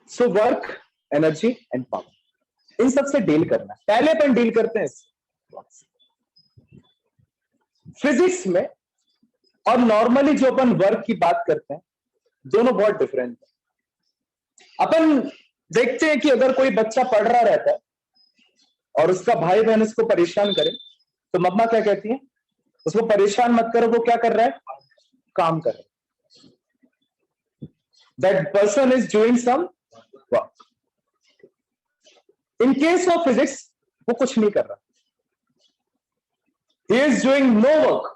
So work, energy and power, इन सबसे deal करना है। पहले अपन डील करते हैं फिजिक्स में, और नॉर्मली जो अपन वर्क की बात करते हैं दोनों बहुत डिफरेंट है। अपन देखते हैं कि अगर कोई बच्चा पढ़ रहा रहता है और उसका भाई बहन उसको परेशान करे तो मम्मा क्या कहती है, उसको परेशान मत करो, वो क्या कर रहा है, काम कर रहा है। That person is doing some work. In case of physics वो कुछ नहीं कर रहा, he is doing no work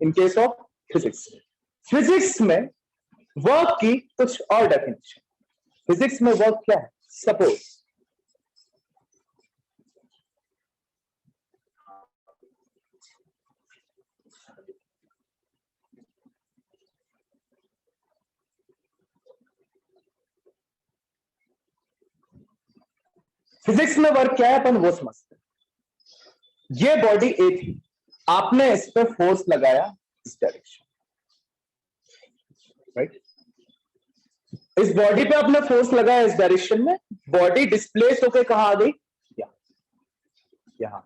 in case of physics. Physics में वर्क की कुछ और डेफिनेशन। फिजिक्स में वर्क क्या है? सपोज फिजिक्स में वर्क क्या है अपन वो समझते हैं। ये बॉडी ए थी, आपने इस पर फोर्स लगाया इस डायरेक्शन, राइट। इस बॉडी पे आपने फोर्स लगाया इस डायरेक्शन में, बॉडी डिस्प्लेस होकर कहां आ गई, यहां।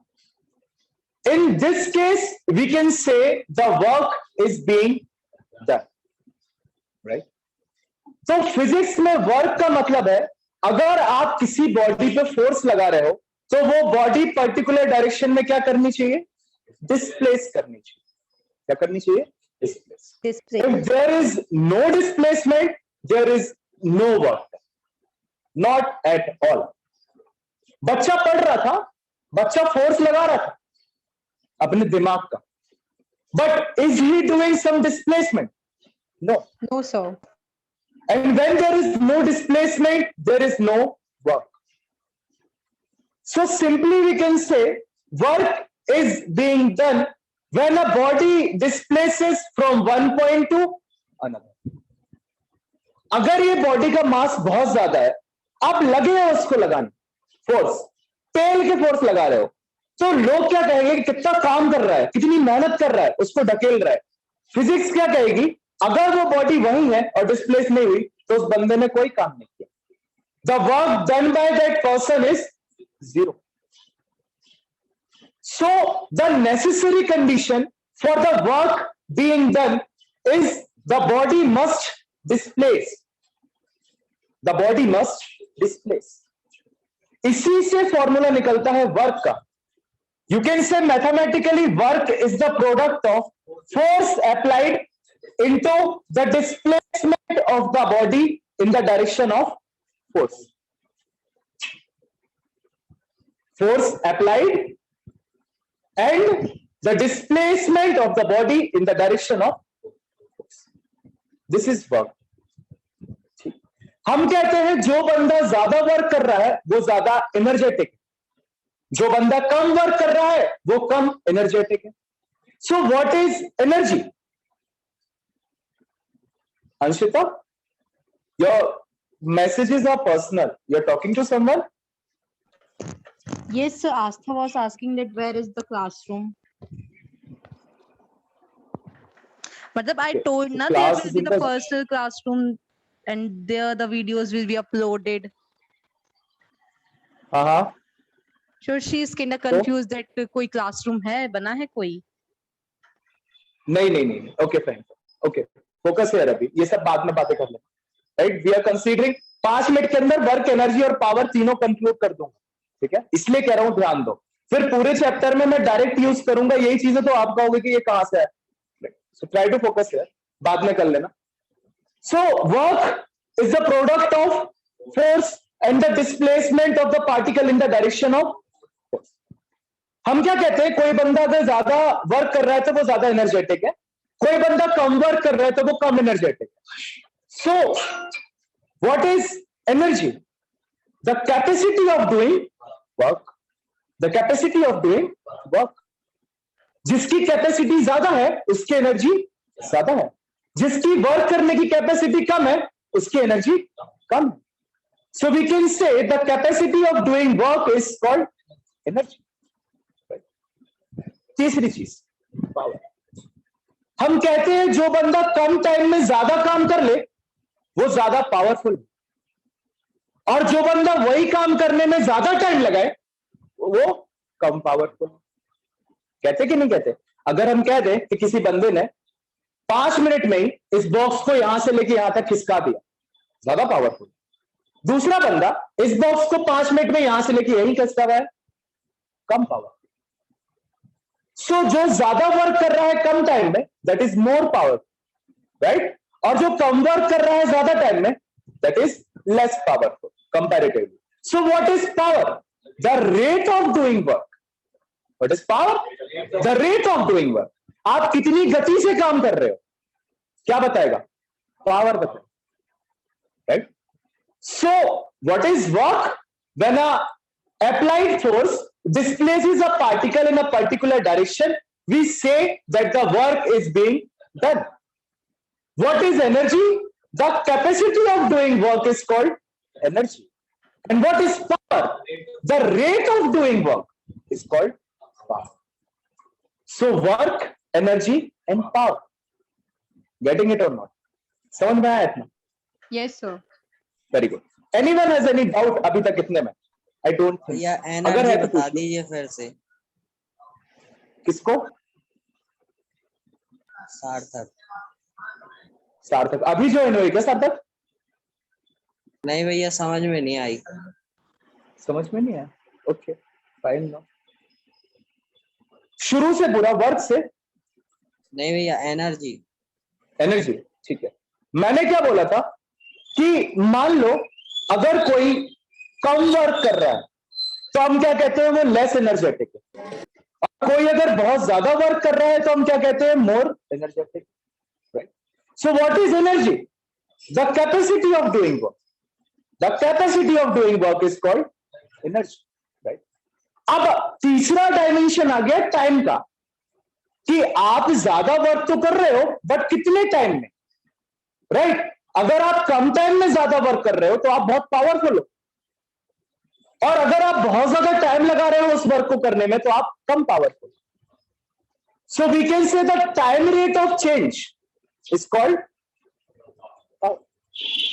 In this case we can say the work is being done, right. तो फिजिक्स में वर्क का मतलब है अगर आप किसी बॉडी पे फोर्स लगा रहे हो तो वो बॉडी पर्टिकुलर डायरेक्शन में क्या करनी चाहिए, डिस्प्लेस करनी चाहिए। क्या करनी चाहिए, displace. If there is no displacement there is no work, not at all. बच्चा पढ़ रहा था, बच्चा फोर्स लगा रहा था अपने दिमाग का, but is he doing some displacement? No sir. And when there is no displacement, there is no work. So simply we can say work is being done when a body displaces from one point to another. अगर ये body का मास बहुत ज्यादा है, आप लगे हो उसको लगाने, फोर्स, पेल के फोर्स लगा रहे हो, तो लोग क्या कहेंगे कि कितना काम कर रहा है, कितनी मेहनत कर रहा है, उसको ढकेल रहा है। फिजिक्स क्या कहेगी, अगर वो बॉडी वही है और डिस्प्लेस नहीं हुई तो उस बंदे ने कोई काम नहीं किया। The work done by that person is zero. So the necessary condition for the work being done is the body must displace. The body must displace. इसी से फॉर्मूला निकलता है वर्क का। You can say mathematically work is the product of force applied into the displacement of the body in the direction of force. Force applied and the displacement of the body in the direction of force. This is work. हम कहते हैं जो बंदा ज्यादा work कर रहा है वो ज्यादा एनर्जेटिक, जो बंदा कम वर्क कर रहा है वो कम एनर्जेटिक है। So what is energy? Anshita, your messages are personal. You're talking to someone? Yes, sir. Astha was asking that where is the classroom? Matlab, I told na there will be the personal classroom and there the videos will be uploaded. So she is kind of confused that कोई classroom है, बना है कोई? नहीं. Okay, fine. Okay. Focus है अभी, ये सब बाद में बातें कर लेंगे, right. We are considering 5 minute के अंदर वर्क, एनर्जी और पावर तीनों कंक्लूड कर दूंगा, ठीक है। इसलिए कह रहा हूं ध्यान दो, फिर पूरे चैप्टर में मैं डायरेक्ट यूज करूंगा यही चीजें तो आप कहोगे कि ये कहां से है। सो ट्राई टू फोकस है, बाद में कर लेना। So work is the product of force and the displacement of the particle in the direction of force. हम क्या कहते हैं, कोई बंदा अगर ज्यादा वर्क कर रहा है तो वो ज्यादा एनर्जेटिक है, कोई बंदा कम वर्क कर रहा है तो वो कम एनर्जेटिक है। So what is energy? The capacity of doing work. The capacity of doing work. जिसकी कैपेसिटी ज्यादा है उसकी एनर्जी ज्यादा है, जिसकी वर्क करने की कैपेसिटी कम है उसकी एनर्जी कम है। So we can say the capacity of doing work is called energy. तीसरी चीज पावर। हम कहते हैं जो बंदा कम टाइम में ज्यादा काम कर ले वो ज्यादा पावरफुल। और जो बंदा वही काम करने में ज्यादा टाइम लगाए वो कम पावरफुल। कहते कि नहीं कहते? अगर हम कह दें कि किसी बंदे ने 5 मिनट में ही इस बॉक्स को यहां से लेके यहां तक खिसका दिया, ज्यादा पावरफुल। दूसरा बंदा इस बॉक्स को 5 मिनट में यहां से लेके यहीं खिसका रहा है, कम पावर। सो जो ज्यादा वर्क कर रहा है कम टाइम में, that is more power, right? और जो कम वर्क कर रहा है ज्यादा टाइम में, that is less powerful comparatively. So what is power? The rate of doing work. What is power? The rate of doing work. आप कितनी गति से काम कर रहे हो, क्या बताएगा? पावर बताएगा, right? So what is work? When a applied force displaces a particle in a particular direction, we say that the work is being done. What is energy? The capacity of doing work is called energy. And what is power? The rate of doing work is called power. So work, energy and power. Getting it or not? समझ में आया इतना? Yes, sir. Very good. Anyone has any doubt अभी तक इतने में? I don't think. भैया अगर है एनर्जी तो बता पूछ लो। दीजिए फिर से। किसको? सार्थक। सार्थक अभी ज्वाइन हुई क्या? सार्थक नहीं भैया समझ में नहीं आई। समझ में नहीं आया? Okay fine. नो शुरू से पूरा वर्क से नहीं भैया एनर्जी। एनर्जी, ठीक है। मैंने क्या बोला था कि मान लो अगर कोई कम वर्क कर रहा है तो हम क्या कहते हैं? वो लेस एनर्जेटिक है। और कोई अगर बहुत ज्यादा वर्क कर रहा है तो हम क्या कहते हैं? More energetic, right? So what is energy? The capacity of doing work. The capacity of doing work is called energy, right? अब तीसरा डायमेंशन आ गया टाइम का, कि आप ज्यादा वर्क तो कर रहे हो बट कितने टाइम में, राइट? अगर आप कम टाइम में ज्यादा वर्क कर रहे हो तो आप बहुत पावरफुल हो, और अगर आप बहुत ज्यादा टाइम लगा रहे हो उस वर्क को करने में तो आप कम powerful. So we can say the time rate of change is called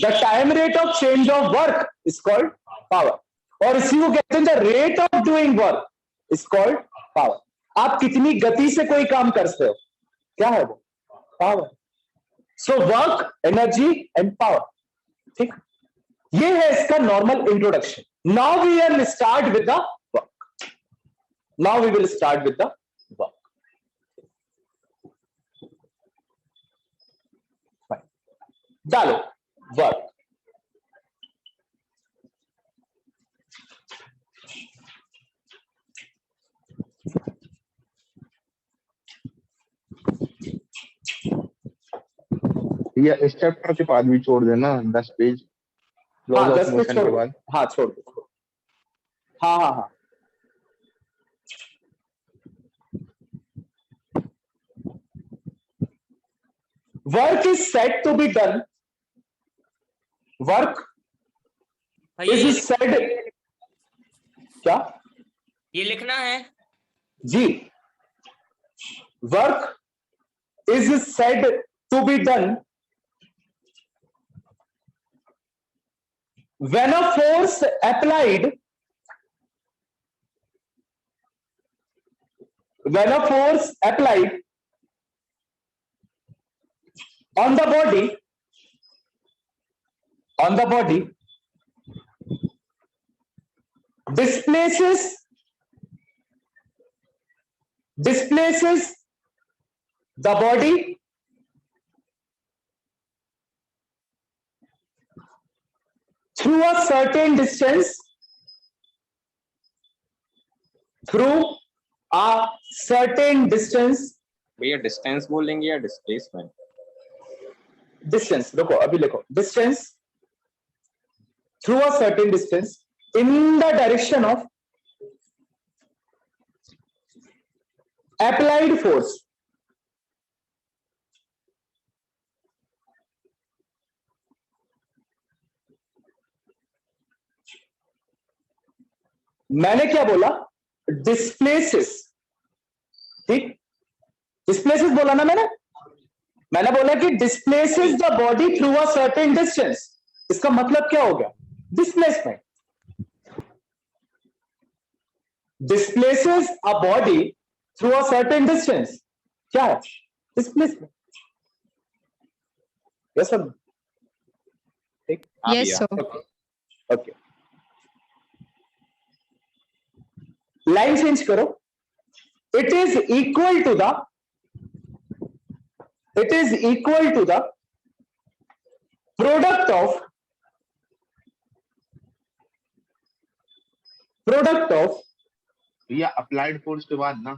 the time rate of change of work is called power, और इसी को कहते हैं the rate of doing work is called power. आप कितनी गति से कोई काम करते हो, क्या है वो? Power. So work, energy and power, ठीक? ये है इसका normal introduction. Now we will start with the work. Now we will start with the work. Fine. डालो work. या इस चैप्टर के बाद भी छोड़ देना 10 पेज। हाँ, लॉज 10 ऑफ पे मोशन छोड़ के दो। बाद। हाँ छोड़ दो। हाँ हाँ हाँ work is said to be done. Work is said, क्या ये लिखना है? जी? Work is said to be done when a force applied on the body displaces the body through a certain distance, भैया डिस्टेंस बोलेंगे या डिस्प्लेसमेंट? डिस्टेंस, रुको अभी लिखो। Distance through a certain distance in the direction of applied force मैंने क्या बोला? Displaces, ठीक? डिस्प्लेसेस बोला ना मैंने बोला कि displaces the body through a certain distance. इसका मतलब क्या हो गया? Displacement. Displaces a body through a certain distance. क्या है? Displacement. Yes or no? Yes, भैया। sir. Okay. Okay. Line change करो. It is equal to the product of भैया अप्लाइड फोर्स के बाद ना,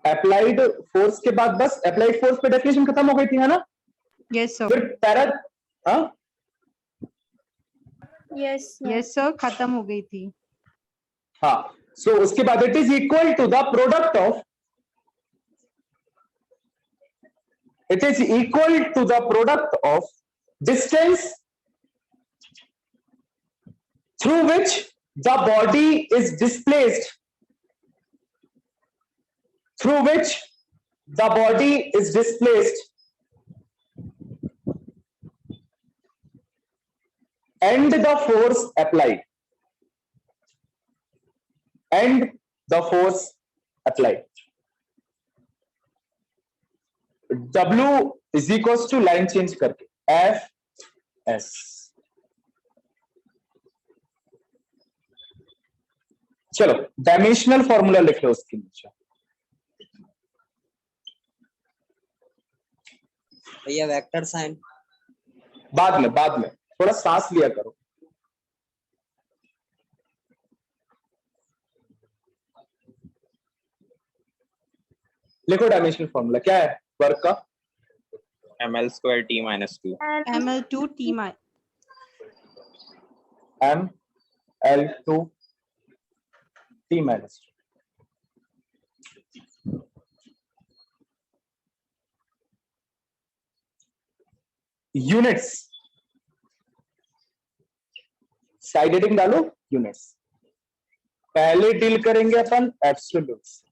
applied force के बाद बस applied force पे डेफिनेशन खत्म हो गई थी, है ना? Yes, sir. फिर पैरा, हाँ Yes. Yes, sir. खत्म हो गई थी. हाँ, सो उसके बाद it is equal to the product of distance through which the body is displaced and the force applied. W is equals to line change करके F S. चलो डायमेंशनल फॉर्मूला लिख लो उसके नीचे. भैया वेक्टर साइन। बाद में थोड़ा सांस लिया करो. लिखो डायमेंशनल फॉर्मूला क्या है वर्क का. ml square t minus 2. ML2 T minus. ML2 T minus 2. Units side heading डालो. यूनिट्स पहले डील करेंगे अपन एब्सोल्यूट्स.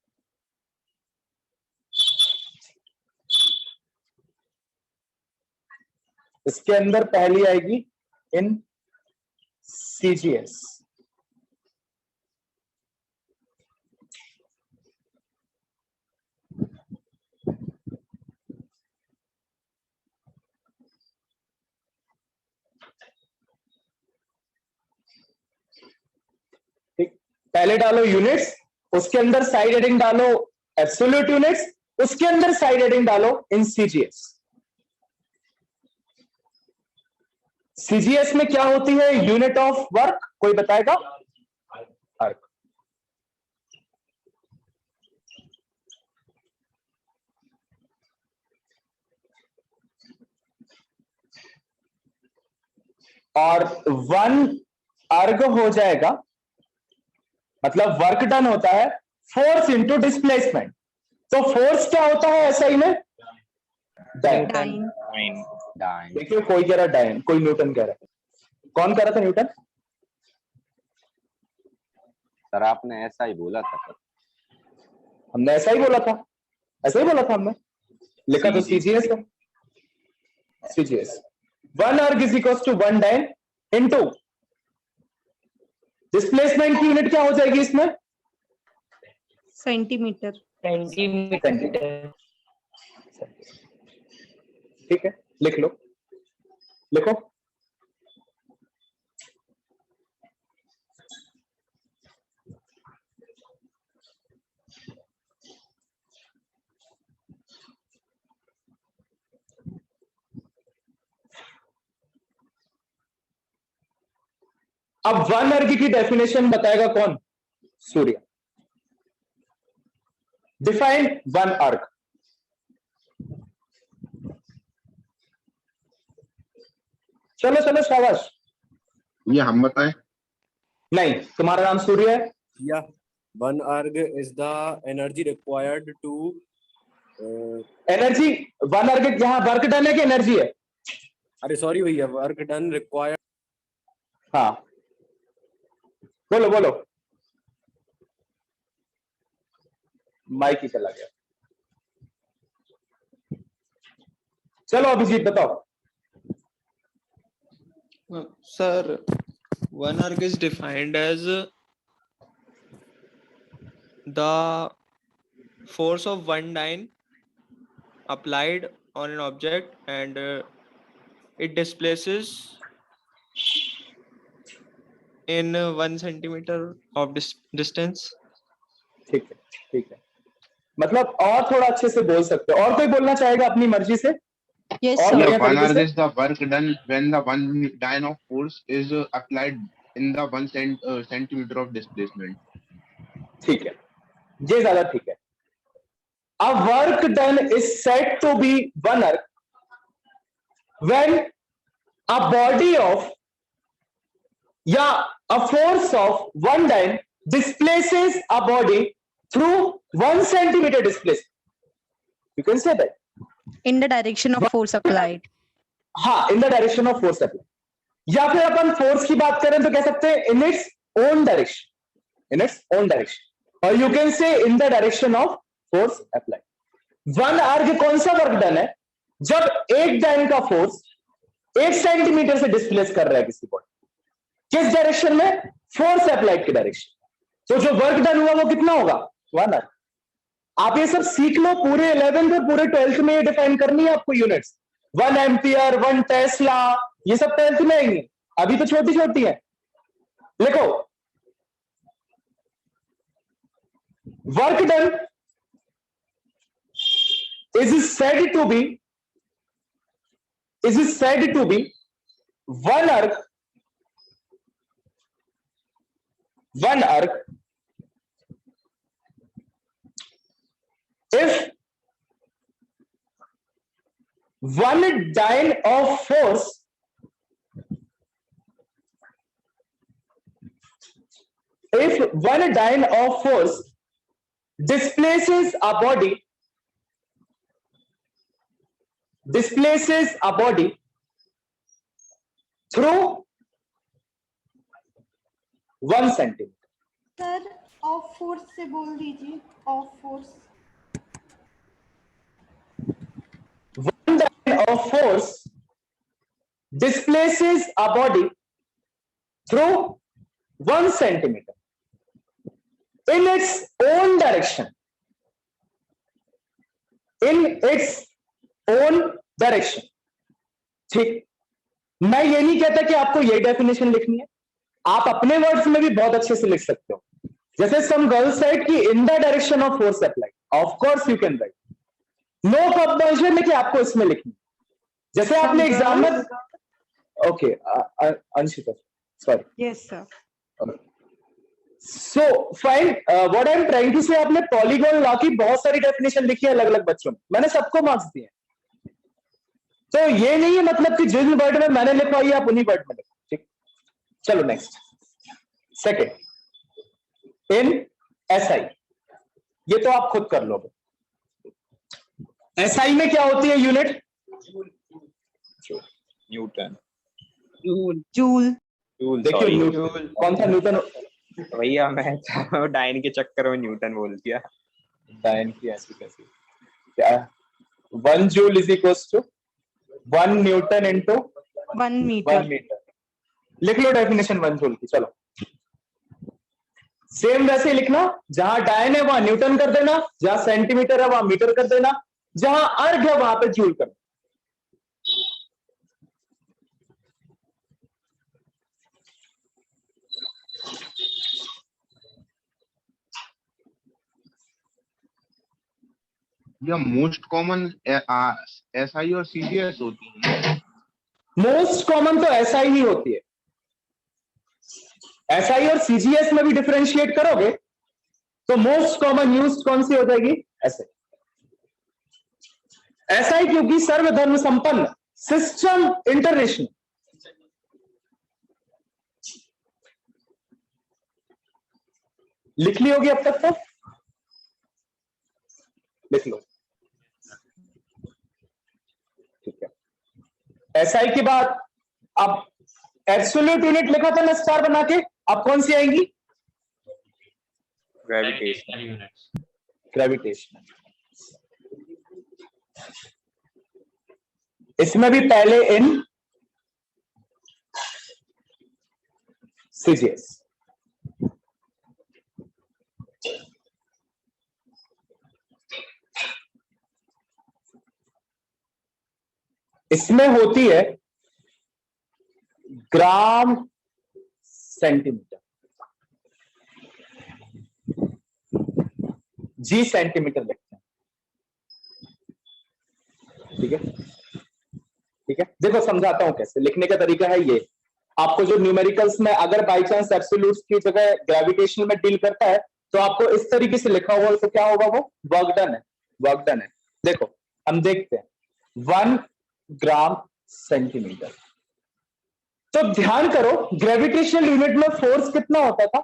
इसके अंदर पहली आएगी इन CGS. ठीक, पहले डालो यूनिट्स, उसके अंदर साइड हेडिंग डालो एब्सोल्यूट यूनिट्स, उसके अंदर साइड हेडिंग डालो इन CGS. CGS में क्या होती है यूनिट ऑफ वर्क, कोई बताएगा? अर्क. और 1 अर्ग हो जाएगा, मतलब वर्क डन होता है फोर्स इंटू डिस्प्लेसमेंट. तो फोर्स क्या होता है एसआई में? डाइन. Dyne. देखिए कोई कह रहा डाइन, कोई न्यूटन कह रहा है. कौन कह रहा था न्यूटन? सर आपने ऐसा ही बोला था सर. हमने ऐसा ही बोला था, ऐसा ही बोला था हमने. लिखा तो CGS है. CGS 1 erg is equal to 1 dyne into displacement की यूनिट क्या हो जाएगी इसमें? सेंटीमीटर. सेंटीमीटर. ठीक है, लिख लो. लिखो. अब 1 अर्ग की डेफिनेशन बताएगा कौन? सूर्य. डिफाइन 1 अर्ग. चलो चलो शाबाश. ये हम बताएं. नहीं, तुम्हारा नाम सूर्य है. Yeah, 1 erg is the energy required to energy 1 अर्ग यहां वर्क डन है कि एनर्जी है? अरे सॉरी भैया, वर्क डन रिक्वायर्ड. हाँ बोलो बोलो. माइक ही चला गया. चलो अभिजीत बताओ. Sir, one arc is defined as the force of one dyne applied on an object and it displaces in 1 centimeter of distance. ठीक है, ठीक है, मतलब और थोड़ा अच्छे से बोल सकते हो। और कोई बोलना चाहेगा अपनी मर्जी से? Yes, और sir. बढ़िया Yeah, one तरीके arc से? is the work done when the one dyne of force is applied in the centimeter of displacement. ठीक है, ये ज्यादा ठीक है। A work done is said to be one arc when a body of या a force of one dyne displaces a body through 1 centimeter displacement. You can say that. In the direction of force applied. हाँ, in the direction of force applied. या फिर अपन force की बात करें तो कह सकते हैं in its own direction. In its own direction. Or you can say in the direction of force applied. One arc कौन सा वर्क डन है? जब एक डायन का फोर्स 1 सेंटीमीटर से डिस्प्लेस कर रहा है किसी बॉडी, किस डायरेक्शन में? फोर्स अप्लाइड की डायरेक्शन। तो जो वर्क डन हुआ वो कितना होगा? One arc. आप ये सब सीख लो, पूरे 11th और पूरे 12th में ये डिफाइन करनी है आपको यूनिट्स। 1 एम्पियर, 1 टेस्ला, ये सब 12th में आएंगे, अभी तो छोटी छोटी है। लिखो, work done is said to be one arc if one dyne of force displaces a body through 1 centimetre. Sir of force से बोल दीजिए, of force. One dyne of force displaces a body through 1 centimeter in its own direction. ठीक, मैं ये नहीं कहता कि आपको ये डेफिनेशन लिखनी है, आप अपने वर्ड्स में भी बहुत अच्छे से लिख सकते हो। जैसे सम गर्ल्स सेड कि in the direction of force applied, of course you can write. No compulsion है कि आपको इसमें लिखनी। जैसे आपने एग्जाम में, okay Anshita, sorry, yes sir. So fine, what I am trying to say, आपने पॉलीगॉन लॉ की बहुत सारी डेफिनेशन लिखी है अलग अलग बच्चों में, मैंने सबको मार्क्स दिए। तो ये नहीं है मतलब कि जिन वर्ड में मैंने लिखवाई आप उन्हीं वर्ड में लिखो। ठीक, चलो नेक्स्ट, सेकंड, इन एसआई, ये तो आप खुद कर लोगे। एसआई में क्या होती है यूनिट? न्यूटन। जूल। देखिए न्यूटन, कौन सा न्यूटन? भैया मैं तो डाइन के चक्कर में न्यूटन बोल दिया। डाइन की ऐसी कैसी? क्या 1 joule is equals to 1 newton into 1 metre. 1 metre. लिख लो डेफिनेशन 1 जूल की। चलो सेम वैसे ही लिखना, जहां डायन है वहां न्यूटन कर देना, जहां सेंटीमीटर है वहां मीटर कर देना, जहां अर्ग है वहां पे जूल कर देना। या मोस्ट कॉमन एसआई और सीजीएस होती है। मोस्ट कॉमन तो एसआई ही होती है। एसआई और सीजीएस में भी डिफरेंशिएट करोगे तो मोस्ट कॉमन यूज कौन सी हो जाएगी? एसआई। एसआई क्योंकि सर्वधर्म संपन्न सिस्टम इंटरनेशनल। लिख ली होगी अब तक तो, लिख लो। ठीक है, एसआई के बाद अब एब्सोल्यूट यूनिट लिखा था ना स्टार बना के, अब कौन सी आएंगी? ग्रेविटेशनल। इसमें भी पहले इन सीजीएस। इसमें होती है ग्राम सेंटीमीटर, जी सेंटीमीटर लिखते हैं। ठीक है, ठीक है, देखो समझाता हूं कैसे लिखने का तरीका है ये। आपको जो न्यूमेरिकल्स में अगर बाई चांस एब्सोल्यूट्स की जगह ग्रेविटेशनल में डील करता है तो आपको इस तरीके से लिखा होगा, तो क्या होगा, वो वर्क डन है, वर्क डन है। देखो हम देखते हैं 1 ग्राम सेंटीमीटर। तो ध्यान करो ग्रेविटेशनल यूनिट में फोर्स कितना होता था,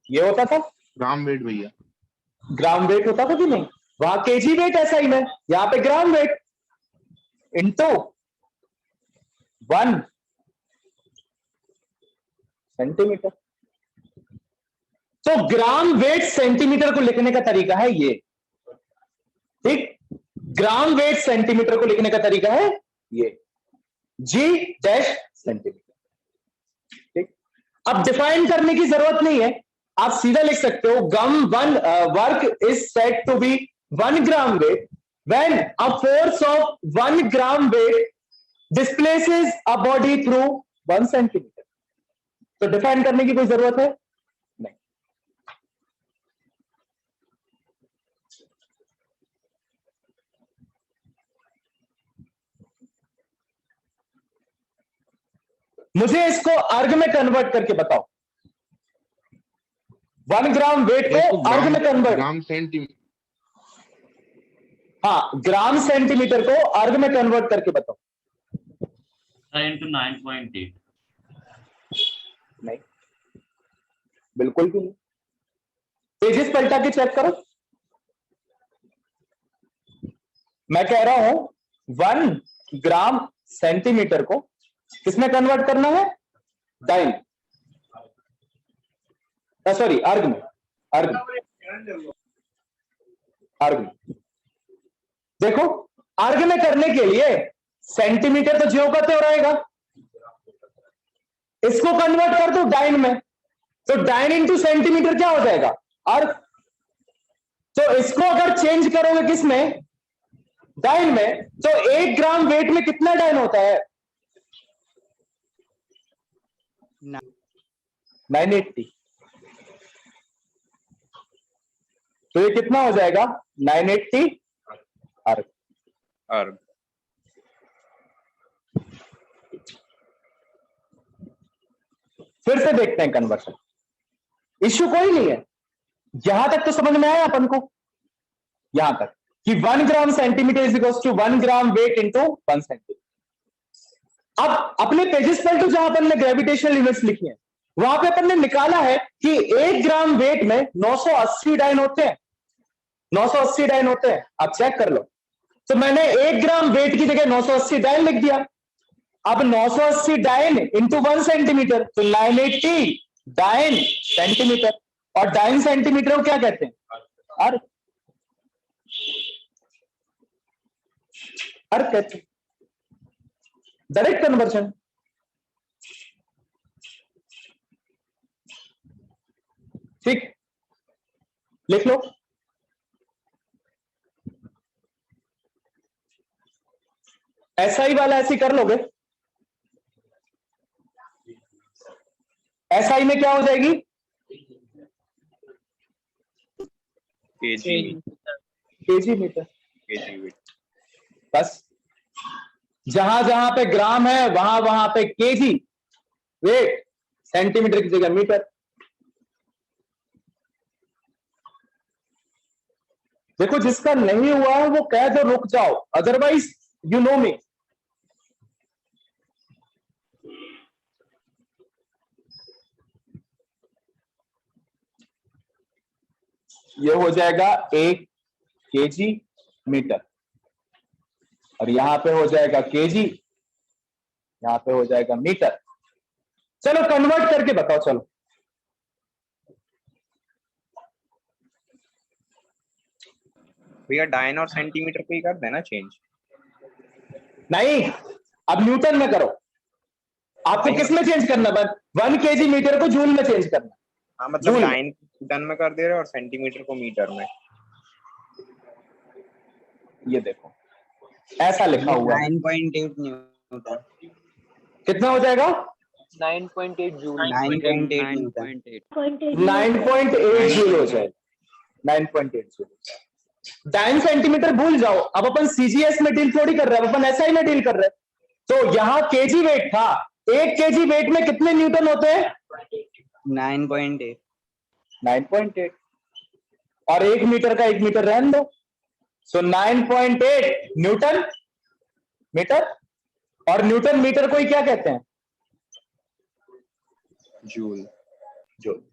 ये होता था ग्राम वेट भैया। ग्राम वेट होता था कि नहीं, वहां केजी वेट है सही में, यहां पे ग्राम वेट इंटू 1 सेंटीमीटर। तो ग्राम वेट सेंटीमीटर को लिखने का तरीका है ये, ठीक, ग्राम वेट सेंटीमीटर को लिखने का तरीका है ये, जी डैश सेंटीमीटर। ठीक, अब डिफाइन करने की जरूरत नहीं है, आप सीधा लिख सकते हो work is said to be 1 gram weight when a force of 1 gram weight displaces a body through 1 centimetre. तो डिफाइन करने की कोई जरूरत है नहीं। मुझे इसको अर्ग में कन्वर्ट करके बताओ, 1 ग्राम वेट को अर्ग में कन्वर्ट, ग्राम सेंटीमीटर, हाँ ग्राम सेंटीमीटर को अर्ग में कन्वर्ट करके बताओ। 9.8 नहीं, बिल्कुल भी नहीं। पेजेस पलटा के चेक करो, मैं कह रहा हूं 1 ग्राम सेंटीमीटर को किसमें कन्वर्ट करना है, डाइन, सॉरी अर्ग में, अर्ग में। देखो अर्ग में करने के लिए सेंटीमीटर तो ज्यों का त्यों रहेगा, इसको कन्वर्ट कर दो डाइन में, तो डाइन इंटू सेंटीमीटर क्या हो जाएगा, अर्ग। तो इसको अगर चेंज करोगे किसमें, डाइन में, तो 1 ग्राम वेट में कितना डाइन होता है, 980। तो ये कितना हो जाएगा, 980 अर्ग। अर्ग। फिर से देखते हैं कन्वर्शन, इश्यू कोई नहीं है, यहां तक तो समझ में आया अपन को, यहां तक कि 1 gram centimetre is equal to 1 gram weight into 1 centimetre. अब अपने पेजेस पर तो जहां अपन ने ग्रेविटेशनल यूनिट्स लिखी है वहां पे अपन ने निकाला है कि 1 ग्राम वेट में 980 डाइन होते हैं, 980 डाइन होते हैं, आप चेक कर लो। तो मैंने 1 ग्राम वेट की जगह 980 डाइन लिख दिया। अब 980 डाइन इंटू 1 सेंटीमीटर, तो 980 डाइन सेंटीमीटर, और डाइन सेंटीमीटर को क्या कहते हैं, अर्ग, अर्ग कहते हैं। Direct conversion. ठीक, लिख लो, एसआई वाला ऐसे कर लोगे, एसआई में क्या हो जाएगी, kg kg metre. Kg weight. बस जहां जहां पे ग्राम है वहां वहां पे केजी वेट, सेंटीमीटर की जगह मीटर। देखो जिसका नहीं हुआ है वो कह दो रुक जाओ, अदरवाइज यू नो मी। ये हो जाएगा 1 केजी मीटर, और यहां पे हो जाएगा केजी, यहां पे हो जाएगा मीटर। चलो कन्वर्ट करके बताओ, चलो भैया डाइन और सेंटीमीटर को ही कर देना चेंज। नहीं, अब न्यूटन में करो, आपको किस में चेंज करना है? 1 kg मीटर को जूल में चेंज करना। हाँ मतलब जूल। डाइन टन में कर दे रहे और सेंटीमीटर को मीटर में। ये देखो ऐसा लिखा हुआ है। 9.8 न्यूटन। कितना हो जाएगा? 9.8 जूल। 9.8 न्यूटन। 9.8 जूल हो जाएगा। 9.8 जूल। डाइन सेंटीमीटर भूल जाओ, अब अपन सीजीएस में डील थोड़ी कर रहे हैं, अपन एसआई में डील कर रहे हैं। तो यहां केजी वेट था, 1 kg वेट में कितने न्यूटन होते हैं? 9.8। 9.8 और 1 मीटर का 1 मीटर रहने दो। सो 9.8 न्यूटन मीटर, और न्यूटन मीटर को ही क्या कहते हैं? जूल। जूल।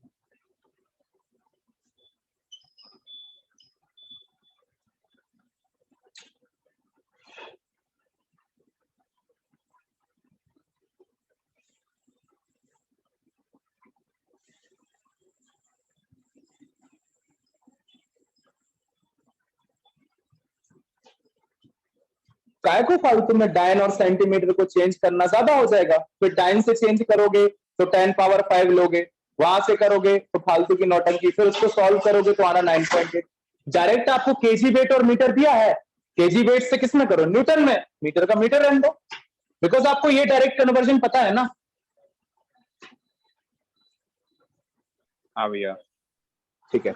काय को फालतू में डाइन और सेंटीमीटर को चेंज करना, ज्यादा हो जाएगा। फिर डाइन से चेंज करोगे तो 10 पावर 5 लोगे, वहां से करोगे तो फालतू की नौटंकी, फिर उसको सॉल्व करोगे तो आना 9.8। डायरेक्ट आपको केजी वेट और मीटर दिया है, केजी वेट से किसमें करो? न्यूटन में। मीटर का मीटर रहने दो, बिकॉज आपको ये डायरेक्ट कन्वर्जन पता है ना। हाँ भैया। ठीक है,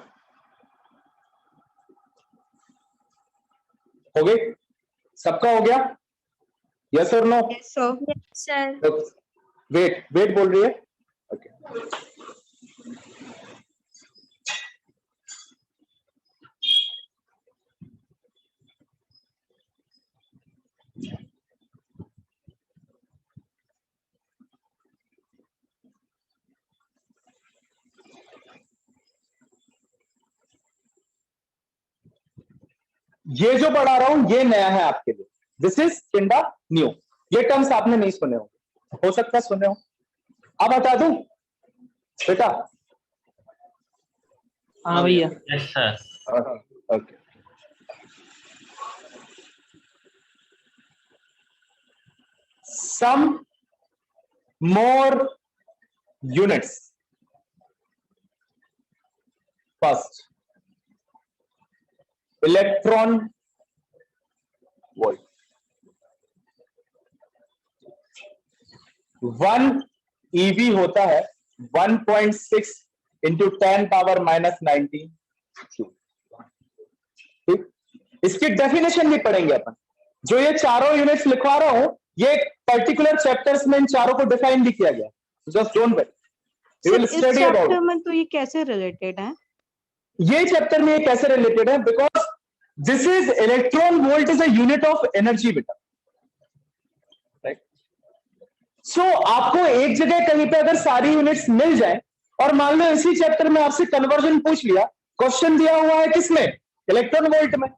हो गई? सबका हो गया? यस और no? Yes, sir. Weight weight बोल रही है। ओके ये जो पढ़ा रहा हूं ये नया है आपके लिए। This is kinda new. ये टर्म्स आपने नहीं सुने हो सकता है सुने हो। अब बता दूं बेटा? हाँ भैया। Yes sir. Okay, some more units. First, electron volt. 1 EV होता है 1.6 into 10 power minus 19 जूल। ठीक, इसकी डेफिनेशन भी पढ़ेंगे अपन। जो ये चारों यूनिट्स लिखवा रहा हूं, ये पर्टिकुलर चैप्टर्स में इन चारों को डिफाइन भी किया गया। Just don't wait, we will इस स्टडी अबाउट। चैप्टर में तो ये कैसे रिलेटेड है? ये चैप्टर में ये कैसे रिलेटेड है? Because this is electron volt is a unit of energy बेटा, राइट? सो आपको एक जगह कहीं पे अगर सारी यूनिट्स मिल जाए और मान लो इसी चैप्टर में आपसे कन्वर्जन पूछ लिया, क्वेश्चन दिया हुआ है किसमें? इलेक्ट्रॉन वोल्ट में,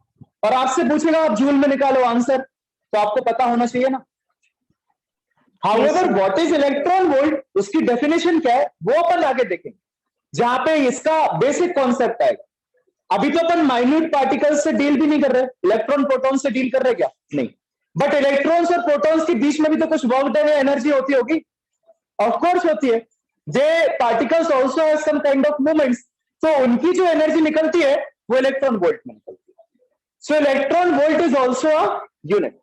और आपसे पूछेगा आप जूल में निकालो आंसर, तो आपको पता होना चाहिए ना। However what is electron volt, उसकी डेफिनेशन क्या है वो अपन आगे देखेंगे, जहां पे इसका बेसिक कॉन्सेप्ट आएगा। अभी तो अपन माइन्यूट पार्टिकल्स से डील भी नहीं कर रहे, इलेक्ट्रॉन प्रोटॉन से डील कर रहे क्या? नहीं। बट इलेक्ट्रॉन्स और प्रोटॉन्स के बीच में भी तो कुछ वर्क डन एनर्जी होती होगी, ऑफ कोर्स होती है। They particles also have some kind of movements, तो उनकी जो एनर्जी निकलती है वो इलेक्ट्रॉन वोल्ट में निकलती है। So electron volt is also a unit.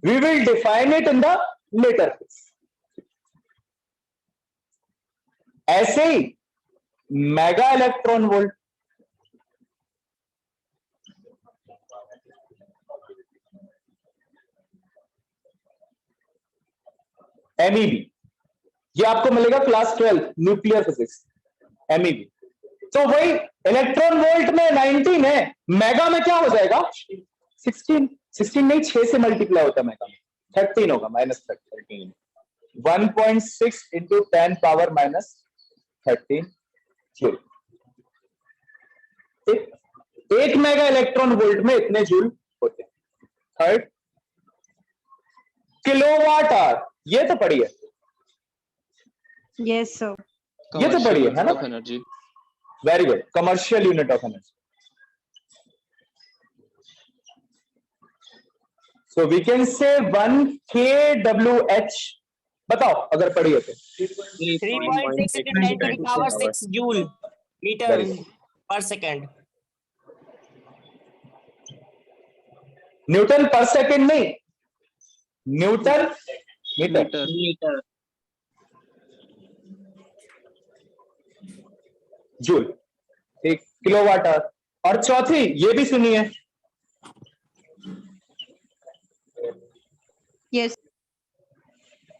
We will define it in the later phase. ऐसे ही मेगा इलेक्ट्रॉन वोल्ट, MEV, ये आपको मिलेगा क्लास 12 न्यूक्लियर फिजिक्स, MEV। तो वही इलेक्ट्रॉन वोल्ट में 19 है, मेगा में क्या हो जाएगा? 16 नहीं, 6 से मल्टीप्लाई होता है मेगा में, 13 होगा, -13। 1.6 इंटू 10 पावर -13 जूल। एक मेगा इलेक्ट्रॉन वोल्ट में इतने जूल होते हैं। थर्ड, किलोवाट आवर, ये तो पढ़ी है, यस सर। ये तो पढ़ी है ना? Energy. Very good, commercial unit of energy. So we can say 1 kWh, बताओ अगर पढ़ी है तो। 3.6 into 10 to the power 6 joule meter Very good. per second. Newton पर सेकंड नहीं, न्यूटन मीटर। Meter. जूल, एक किलोवाट आवर। और चौथी ये भी सुनिए, Yes.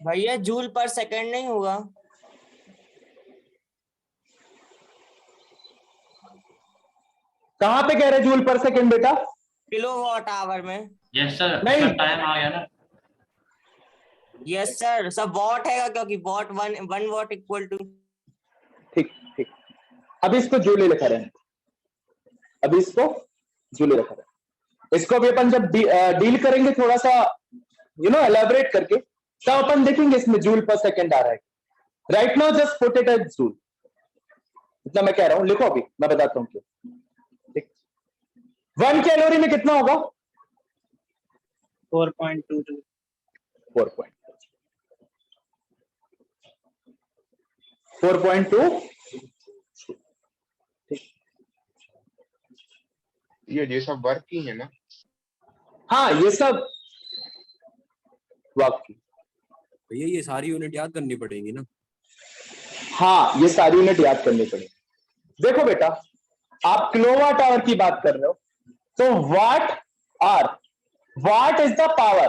भैया जूल पर सेकंड नहीं होगा। कहां पे कह रहे जूल पर सेकंड बेटा? किलोवाट आवर में। यस सर, नहीं। टाइम आ गया ना। यस सर, सब वॉट है क्योंकि वॉट 1 वॉट इक्वल टू। ठीक ठीक, अभी इसको जूल लिखा रहे हैं, अभी इसको जूल लिखा रहे हैं। इसको भी अपन जब डील करेंगे थोड़ा सा एलैबोरेट करके, तब अपन देखेंगे इसमें जूल पर सेकंड आ रहा है। Right now just put it as joule, इतना मैं कह रहा हूं, लिखो अभी मैं बताता हूं क्यों। 1 कैलोरी में कितना होगा? 4.22। 4.2। ये सब वर्क की है ना? हाँ ये सब वर्क की। भैया ये सारी यूनिट याद करनी पड़ेगी ना? हाँ ये सारी यूनिट याद करनी पड़ेगी। देखो बेटा, आप किलोवाट आवर की बात कर रहे हो, तो watt hour, watt is the power,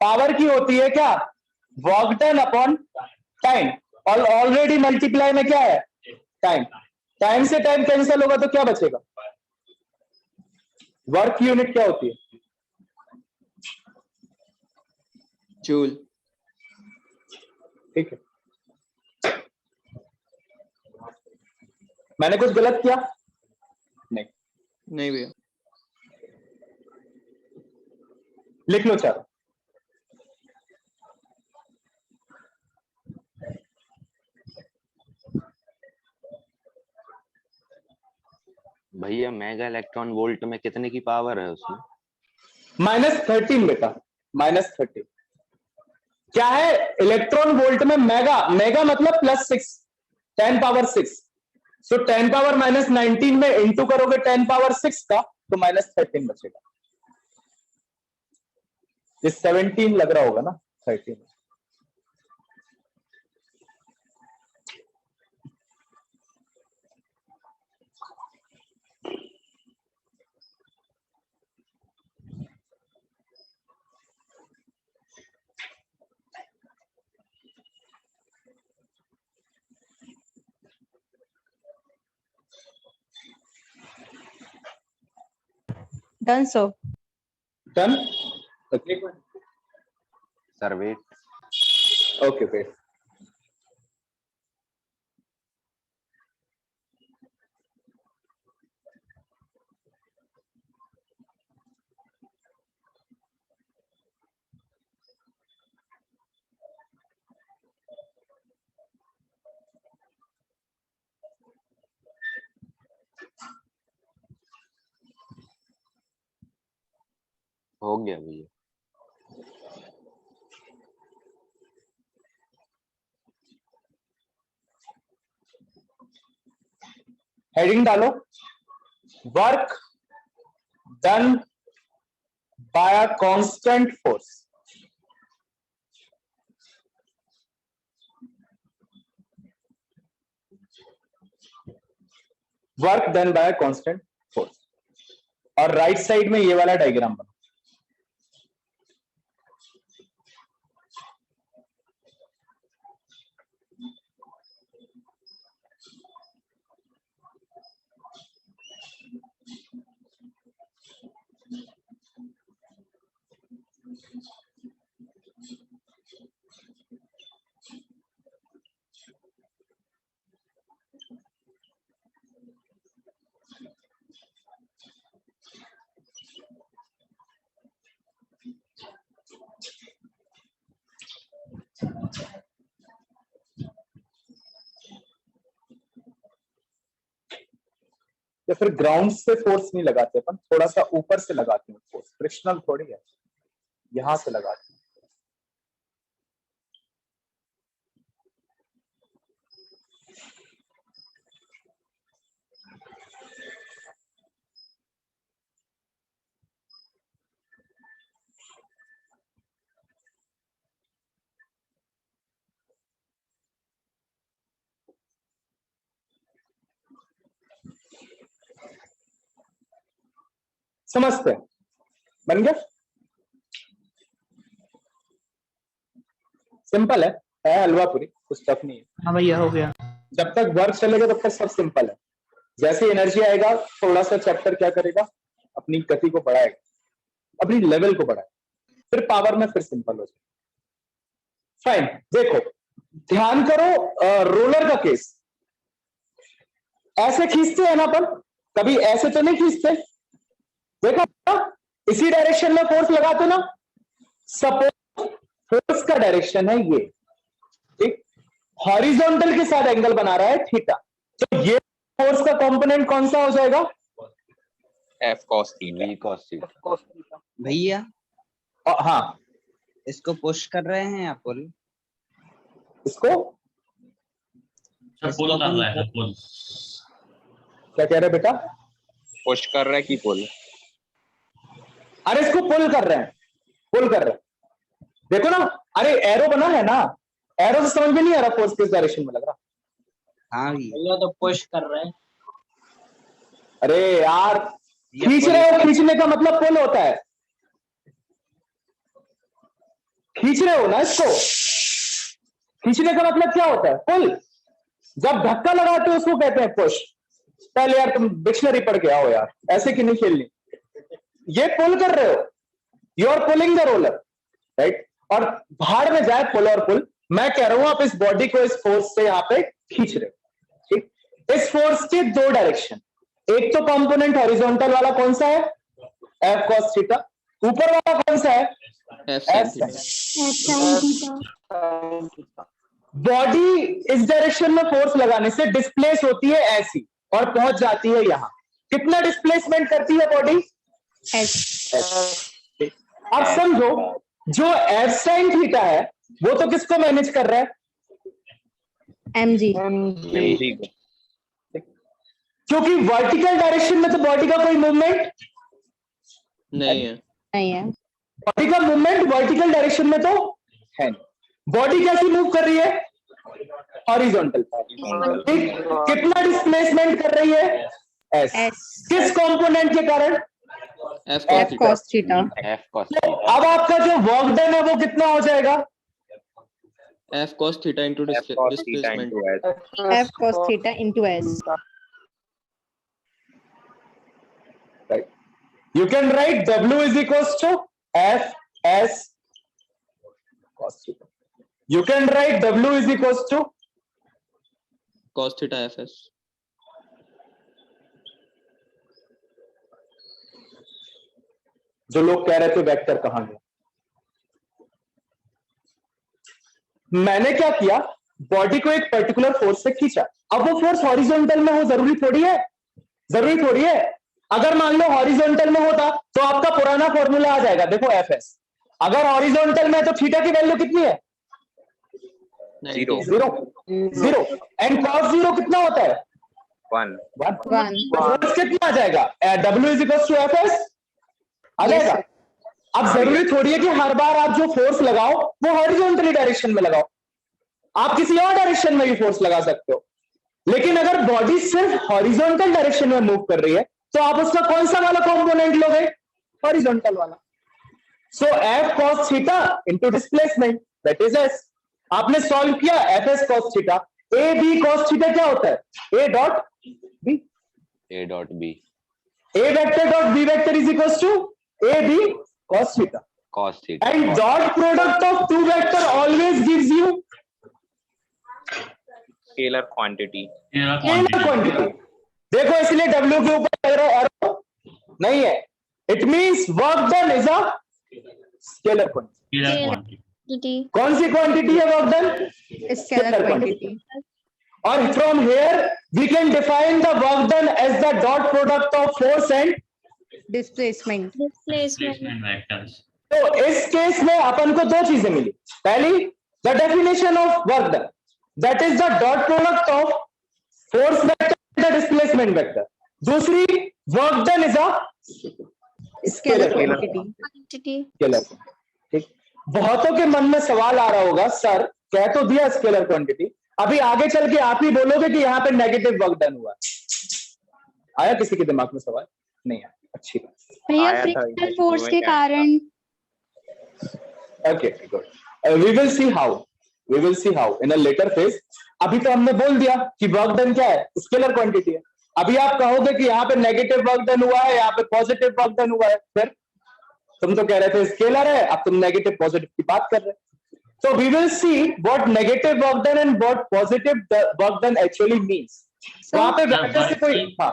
power की होती है क्या? वर्क डन अपॉन टाइम, और ऑलरेडी मल्टीप्लाई में क्या है? टाइम। टाइम से टाइम कैंसिल होगा तो क्या बचेगा? वर्क की यूनिट क्या होती है? जूल। ठीक है, मैंने कुछ गलत किया? नहीं। नहीं भैया। लिख लो चार। भैया मेगा इलेक्ट्रॉन वोल्ट में कितने की पावर है उसमें? -13 बेटा, -13। क्या है इलेक्ट्रॉन वोल्ट में? मेगा, मेगा मतलब +6, 10 पावर 6। सो 10 पावर -19 में इंटू करोगे 10 पावर 6 का, तो -13 बचेगा। ये 17 लग रहा होगा ना, 13। Done, sir. Done? Okay. Sir wait. Okay, wait. हो गया भैया। हेडिंग डालो, work done by a constant force. Work done by constant force, और राइट साइड में ये वाला डायग्राम बना। या फिर ग्राउंड से फोर्स नहीं लगाते अपन, थोड़ा सा ऊपर से लगाते हैं फोर्स, फ्रिक्शनल थोड़ी है। यहां से लगाते हैं। समझते हैं? बन गया? सिंपल है हलवा पूरी, कुछ टफ नहीं है। हाँ भैया हो गया। जब तक वर्क चलेगा तब तक सब सिंपल है। जैसे एनर्जी आएगा थोड़ा सा चैप्टर क्या करेगा, अपनी गति को बढ़ाएगा, अपनी लेवल को बढ़ाएगा, फिर पावर में फिर सिंपल हो जाएगा। फाइन, देखो ध्यान करो, रोलर का केस ऐसे खींचते हैं ना अपन, कभी ऐसे तो नहीं खींचते, देखा इसी डायरेक्शन में फोर्स लगाते ना। सपोज फोर्स का डायरेक्शन है ये, ठीक, हॉरिजॉन्टल के साथ एंगल बना रहा है थीटा, तो ये फोर्स का कंपोनेंट कौन सा हो जाएगा? F cos theta. V cos theta. भैया हाँ, इसको पुश कर रहे हैं या पुल? इसको पुल कर रहा है, पुल। क्या कह रहे बेटा? पुश कर रहा है कि पुल? अरे इसको पुल कर रहे हैं, पुल कर रहे हैं, देखो ना, अरे एरो बना है ना, एरो से समझ में नहीं आ रहा फोर्स किस डायरेक्शन में लग रहा। हाँ भैया तो पुश कर रहे हैं। अरे यार खींच रहे हो, खींचने का मतलब पुल होता है, खींच रहे हो ना इसको, खींचने का मतलब क्या होता है? पुल। जब धक्का लगाते हो उसको कहते हैं पुश। पहले यार तुम डिक्शनरी पढ़ के आओ यार, ऐसे की नहीं खेलनी। ये पुल कर रहे हो, you are pulling the roller, right. और भाड़ में जाए पुल और पुल, मैं कह रहा हूं आप इस बॉडी को इस फोर्स से यहां पे खींच रहे हो, ठीक। इस फोर्स के दो डायरेक्शन, एक तो कंपोनेंट हॉरिजॉन्टल वाला कौन सा है? F cos theta. ऊपर वाला कौन सा है? F sin theta. बॉडी इस डायरेक्शन में फोर्स लगाने से डिस्प्लेस होती है ऐसी और पहुंच जाती है यहां। कितना डिस्प्लेसमेंट करती है बॉडी? अब समझो जो F sin थीटा है वो तो किसको मैनेज कर रहा है? mg। क्योंकि वर्टिकल डायरेक्शन में तो बॉडी का कोई मूवमेंट नहीं है। नहीं है। बॉडी का मूवमेंट वर्टिकल डायरेक्शन में तो है नहीं। बॉडी कैसी मूव कर रही है? हॉरिजॉन्टल। कितना डिस्प्लेसमेंट कर रही है? एस। किस कंपोनेंट के कारण? F cos theta. F cos तो अब आपका जो वर्क डन है वो कितना हो जाएगा? F cos theta into displacement. F cos theta into s। Right. You can write W is equals to F S cos theta. You can write W is equals to Cos theta Fs. जो लोग कह रहे थे vector कहां गया, मैंने क्या किया, बॉडी को एक पर्टिकुलर फोर्स से खींचा। अब वो फोर्स हॉरिजॉन्टल में हो जरूरी थोड़ी है, जरूरी थोड़ी है। अगर मान लो हॉरिजॉन्टल में होता तो आपका पुराना फॉर्मूला आ जाएगा, देखो Fs। अगर हॉरिजॉन्टल में तो थीटा की वैल्यू कितनी है? Zero. Zero. And cos zero कितना होता है? 1। फोर्स कितना आ जाएगा? W is equals to Fs आ जाएगा। अब जरूरी थोड़ी है कि हर बार आप जो फोर्स लगाओ वो हॉरिजॉन्टली डायरेक्शन में लगाओ, आप किसी और डायरेक्शन में भी फोर्स लगा सकते हो। लेकिन अगर बॉडी सिर्फ हॉरिजॉन्टल डायरेक्शन में मूव कर रही है तो आप उसका कौन सा वाला कंपोनेंट लोगे? हॉरिजॉन्टल वाला। सो F cos theta into displacement that is S। आपने सॉल्व किया Fs cos theta. A B cos theta क्या होता है? A dot B। A dot B A vector dot B vector is equals to A B cos theta. cos theta. And dot product of two vector always gives you Scalar quantity. scalar quantity. देखो इसलिए W के ऊपर लग रहा है arrow नहीं है। It means work done is a scalar quantity. कौन सी क्वांटिटी है वर्क डन? Scalar quantity। और from here we can define the work done as the dot product of force and Displacement। Displacement vectors. तो इस case में अपन को दो चीजें मिली। पहली, the definition of work done, that is the dot product of force vector the displacement vector. दूसरी, work done is a scalar quantity. Scalar. ठीक, बहुतों के मन में सवाल आ रहा होगा, सर कह तो दिया स्केलर क्वांटिटी, अभी आगे चल के आप ही बोलोगे कि यहाँ पे नेगेटिव वर्क डन हुआ। आया किसी के दिमाग में सवाल? नहीं आया, अच्छी बात। भैया आया था फ्रिक्शन ये, फोर्स के क्या? कारण okay good, we will see how, we will see how in a later phase. अभी तो हमने बोल दिया कि वर्क डन क्या है, स्केलर क्वांटिटी है। अभी आप कहोगे कि यहाँ पे नेगेटिव वर्क डन हुआ है, यहाँ पे पॉजिटिव वर्क डन हुआ है, फिर तुम तो कह रहे थे स्केलर है, अब तुम नेगेटिव पॉजिटिव की बात कर रहे हैं। So we will see what negative work done and what positive work done actually means. वहां पे वैक्टर से कोई, हाँ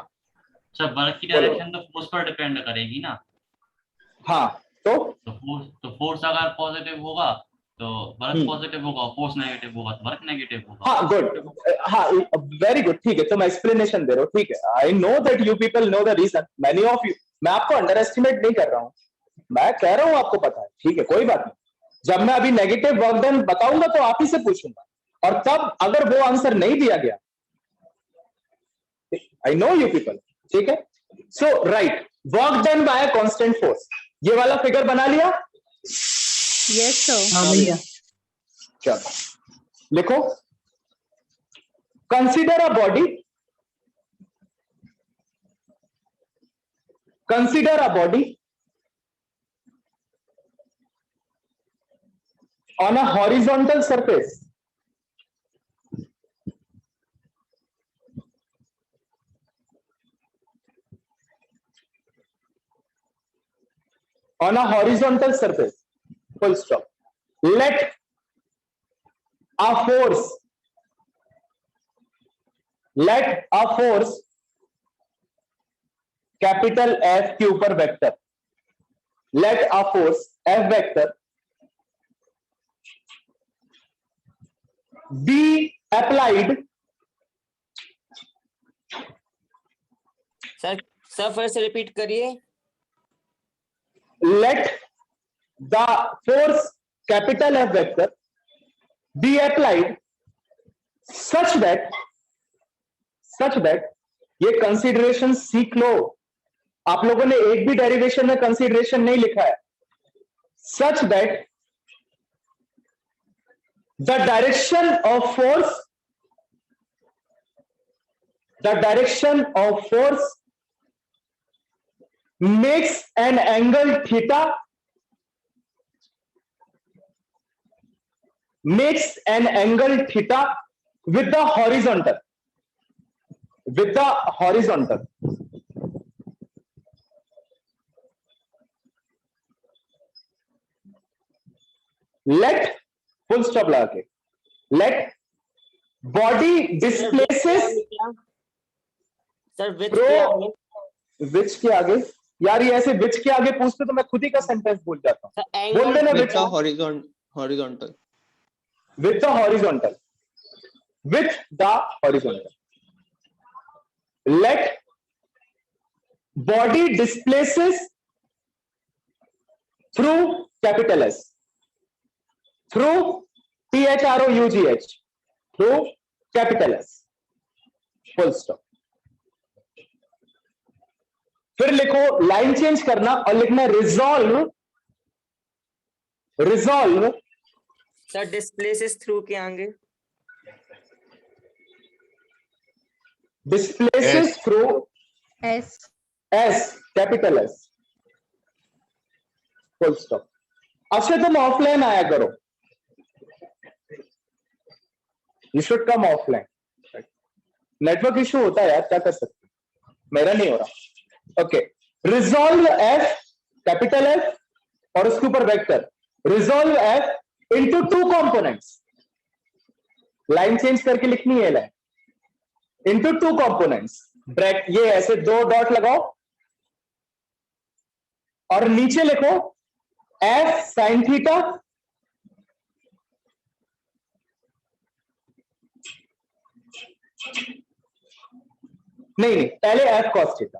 सर वर्क की डायरेक्शन तो फोर्स पर डिपेंड करेगी ना। हाँ, तो फोर्स अगर पॉजिटिव होगा तो वर्क पॉजिटिव होगा, फोर्स नेगेटिव होगा तो वर्क नेगेटिव होगा। हाँ गुड, हाँ वेरी गुड, ठीक है, तुम एक्सप्लेनेशन दे रहे हो, ठीक है। I know that you people know the reason, many of you, मैं आपको अंडर एस्टिमेट नहीं कर रहा हूँ, मैं कह रहा हूँ आपको पता है, ठीक है, कोई बात नहीं। जब मैं अभी नेगेटिव वर्क डन बताऊंगा तो आप ही से पूछूंगा, और तब अगर वो आंसर नहीं दिया गया, आई नो यू पीपल, ठीक है। So right, work done by constant force, ये वाला फिगर बना लिया? Yes sir. हाँ भैया। चलो लिखो, consider a body, consider a body on a horizontal surface, on a horizontal surface, full stop. Let a force, let a force capital F के ऊपर vector, let a force F vector be applied, sir फिर से repeat करिए। let the force capital F vector be applied such that ये consideration सीख लो, आप लोगों ने एक भी डेरिवेशन में कंसीडरेशन नहीं लिखा है। such that the direction of force makes an angle theta, with the horizontal, let full stop लगा के, let body displaces, sir which Bro, के आगे? विच के आगे यार, ये ऐसे विच के आगे पूछते तो मैं खुद ही का सेंटेंस भूल जाता हूँ। सर बोल देना With which, the horizontal. with the horizontal, with the horizontal, let body displaces through capital S, through THROUGH, through capital S, full stop। फिर लिखो, लाइन चेंज करना और लिखना रिजॉल्व सर डिस्प्लेसेस थ्रू के आगे? Displaces through S. S, capital S, full stop. अच्छा तुम offline आया करो, you should come offline, network issue होता है यार, क्या कर सकते, मेरा नहीं हो रहा। Okay, resolve F, capital F और उसके ऊपर vector, resolve F into two components, line change करके लिखनी है लाइन, इनटू टू कंपोनेंट्स, ब्रैक ये ऐसे दो डॉट लगाओ और नीचे लिखो एफ साइन थीटा नहीं, पहले एफ कॉस थीटा,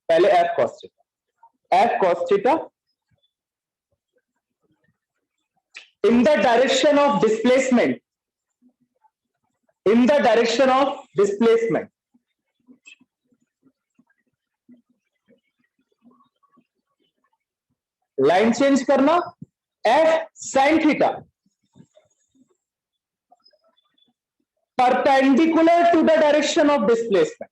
पहले F cos theta, F cos theta in the direction of displacement, in the direction of displacement. Line change करना, F sin theta perpendicular to the direction of displacement.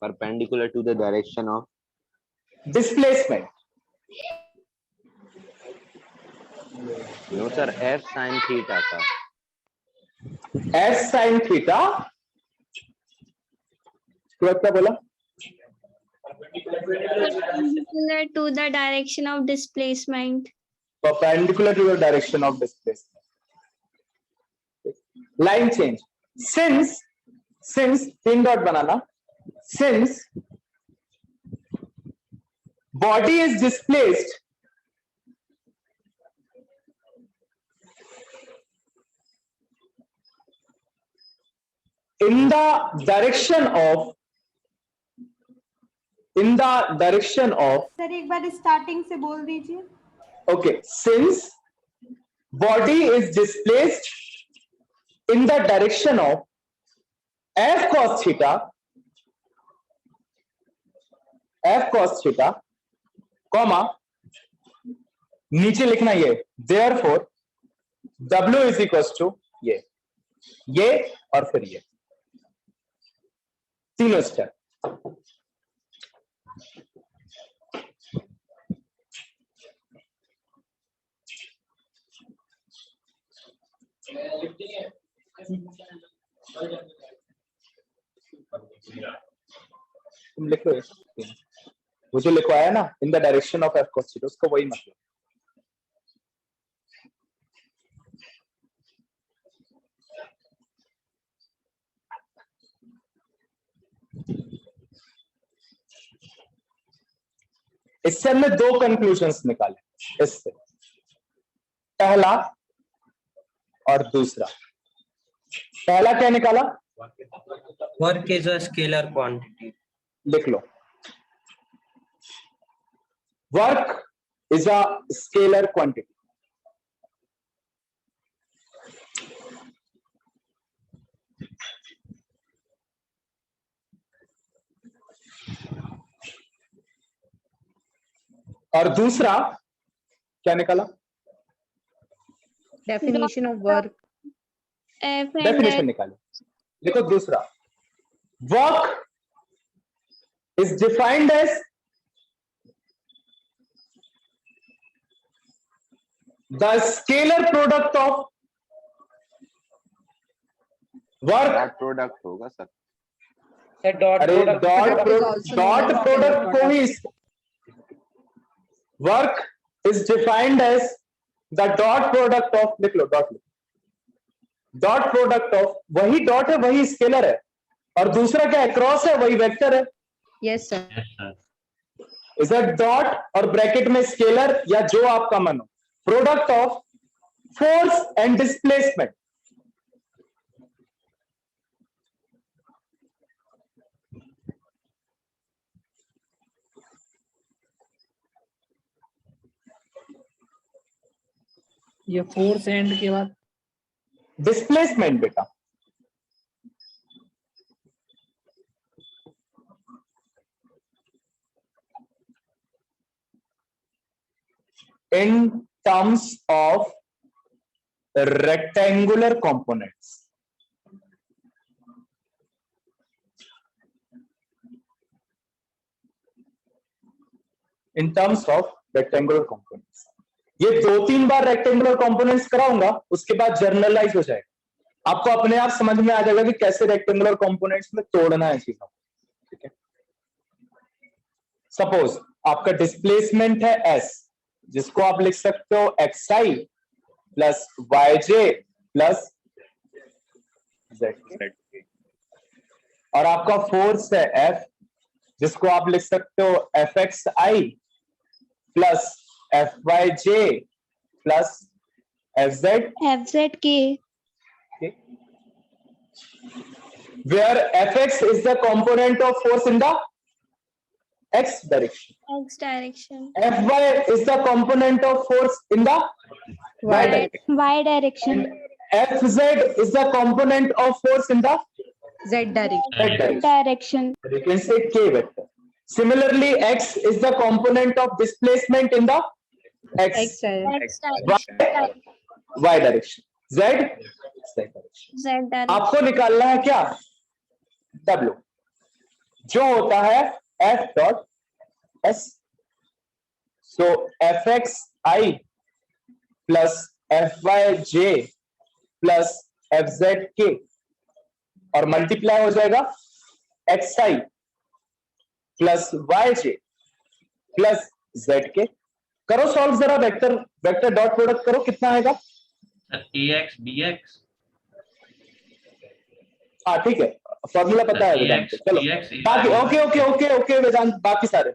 Perpendicular to the direction of displacement. No sir, F sin theta था. F sin theta क्या बोला? Perpendicular to the direction of displacement. Perpendicular to the direction of displacement. Line change. Since तीन dot banana. Since body is displaced in the direction of sir एक बार starting से बोल दीजिए. okay, since body is displaced in the direction of F cos theta, comma नीचे लिखना ये, therefore W is equals to ये और फिर ये तीनों स्टेप. तुम लिखो वो जो लिखवाया ना, इन the direction of F cos theta, उसका वही मतलब. इससे हमने दो कंक्लूजन्स निकाले इससे, पहला और दूसरा. पहला क्या निकाला? Work is a scalar quantity. लिख लो, work is a scalar quantity. और दूसरा क्या निकाला? Definition of work. डेफिनेशन निकालो. देखो दूसरा, work is defined as the scalar product of work. Dot product होगा सर. अरे डॉट प्रोडक्ट को ही work is defined as the dot product of, लिख लो डॉट प्रोडक्ट ऑफ, वही डॉट है वही स्केलर है, और दूसरा क्या है? क्रॉस है, वही वेक्टर है. Yes sir. Yes, sir. Is a dot और ब्रैकेट में स्केलर या जो आपका मन हो, product of force and displacement. ये फोर्स एंड के बाद डिस्प्लेसमेंट बेटा. in terms of rectangular components. In terms of rectangular components. ये 2-3 बार रेक्टेंगुलर कंपोनेंट्स कराऊंगा, उसके बाद जर्नलाइज हो जाएगा. आपको अपने आप समझ में आ जाएगा कि कैसे रेक्टेंगुलर कंपोनेंट्स में तोड़ना है चीजों. ठीक है. सपोज आपका डिस्प्लेसमेंट है S, जिसको आप लिख सकते हो xi plus yj plus z, और आपका फोर्स है F, जिसको आप लिख सकते हो fxi plus fyj plus FZK. where Fx is the component of force in the x direction. X direction. Fy is the component of force in the y direction. Y direction. Fz is the component of force in the Z direction. z direction. Direction. You can say k vector. Similarly, x is the component of displacement in the x X direction. X direction. y direction. Z direction. Z direction. आपको निकालना है क्या? W जो होता है F dot S. सो Fxi plus Fyj plus Fzk और multiply हो जाएगा Xi plus Yj plus Zk. करो सॉल्व जरा, वेक्टर डॉट प्रोडक्ट करो, कितना आएगा? AX BX हाँ ठीक है, फॉर्मूला पता है वेदांत को। चलो बाकी ओके ओके ओके ओके वेदांत, बाकी सारे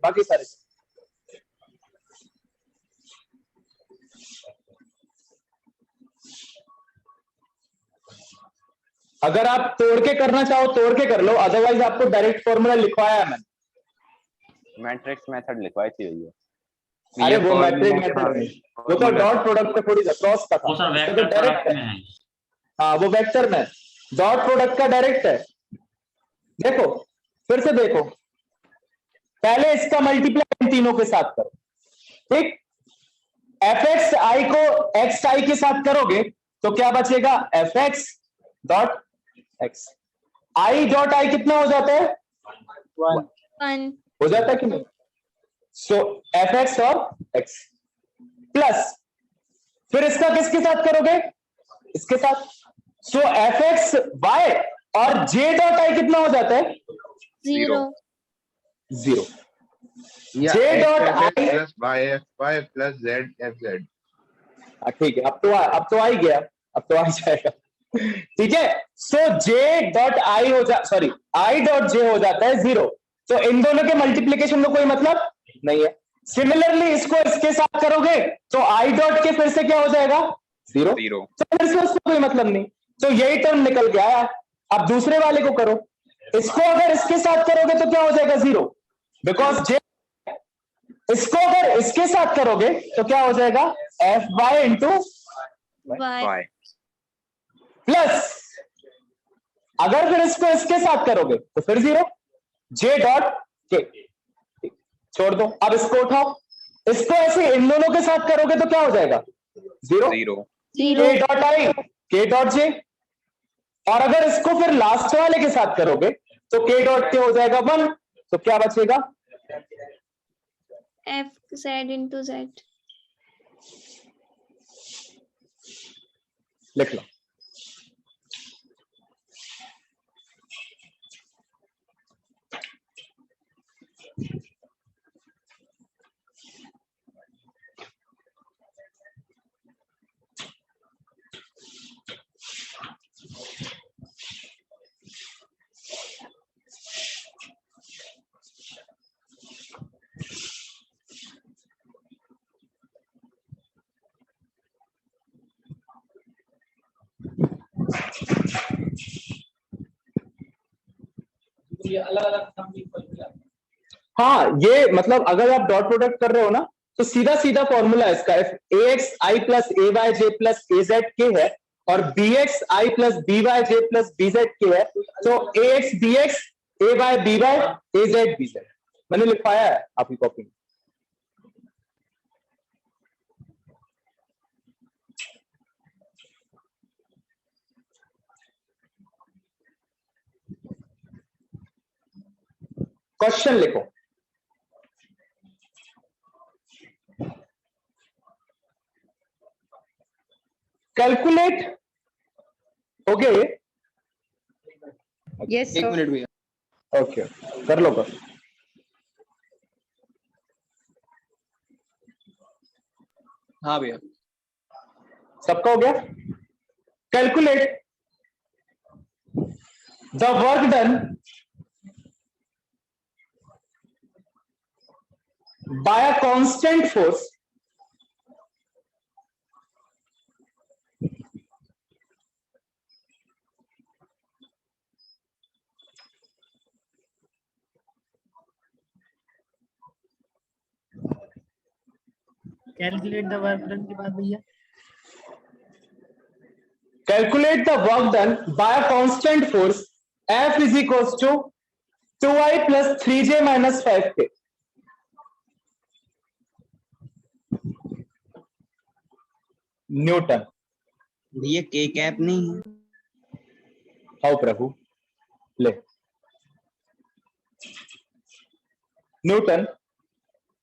अगर आप तोड़ के करना चाहो तोड़ के कर लो, अदरवाइज आपको डायरेक्ट फॉर्मूला लिखवाया है मैंने। मैट्रिक्स मेथड लिखवाई थी भैया। अरे वो मैट्रिक्स मेथड नहीं, वो तो डॉट प्रोडक्ट पे थोड़ी क्रॉस का वो सर था, वेक्टर तो डायरेक्ट प्रोडक्ट है। में है। हाँ वो वेक्टर में, डॉट प्रोडक्ट का डायरेक्ट है। देखो फिर से देखो, पहले इसका मल्टीप्लाई इन तीनों के साथ करो, ठीक? fx i को xi के साथ करोगे तो क्या बचेगा? fx dot x। i dot i कितना हो जाता है? 1. हो जाता है कि नहीं? सो fx और x प्लस फिर इसका किसके साथ करोगे? इसके साथ। सो fx y और j डॉट i कितना हो जाता है? 0. 0। Yeah, J dot Xfx I plus YFy plus ZFZ. ठीक है, अब तो आ ही गया, अब तो आ ही जाएगा, ठीक है। सो J डॉट I हो जा, सॉरी I डॉट J हो जाता है 0। तो इन दोनों के मल्टीप्लीकेशन में कोई मतलब नहीं है। सिमिलरली इसको इसके साथ करोगे तो I डॉट के फिर से क्या हो जाएगा? 0। तो फिर से उसको कोई मतलब नहीं, तो यही टर्म निकल गया। अब दूसरे वाले को करो, इसको अगर इसके साथ करोगे तो क्या हो जाएगा? 0, बिकॉज J। इसको अगर इसके साथ करोगे तो क्या हो जाएगा? Fy into Y. प्लस अगर फिर इसको इसके साथ करोगे तो फिर 0। J डॉट के छोड़ दो, अब इसको उठाओ, इसको ऐसे इन दोनों के साथ करोगे तो क्या हो जाएगा? 0। K dot I K dot J, और अगर इसको फिर लास्ट वाले के साथ करोगे तो K डॉट K हो जाएगा 1। तो क्या बचेगा? Fz into Z. लिख लो। हाँ ये मतलब अगर आप डॉट प्रोडक्ट कर रहे हो ना तो सीधा सीधा फॉर्मूला है इसका, ax i plus ay j plus az k है और bx i plus by j plus bz k है। तो ax bx ay by az bz मैंने लिखवाया है आपकी कॉपी में। क्वेश्चन लिखो। कैलकुलेट हो गए? Yes, एक sir. मिनट भैया। ओके कर लो कर। हाँ भैया। सबका हो गया? Calculate the work done by a constant force calculate the work done के बाद भैया Calculate the work done by a constant force F is equals to 2I plus 3J minus 5K. Newton. भैया के कैप नहीं है। How प्रभु ले Newton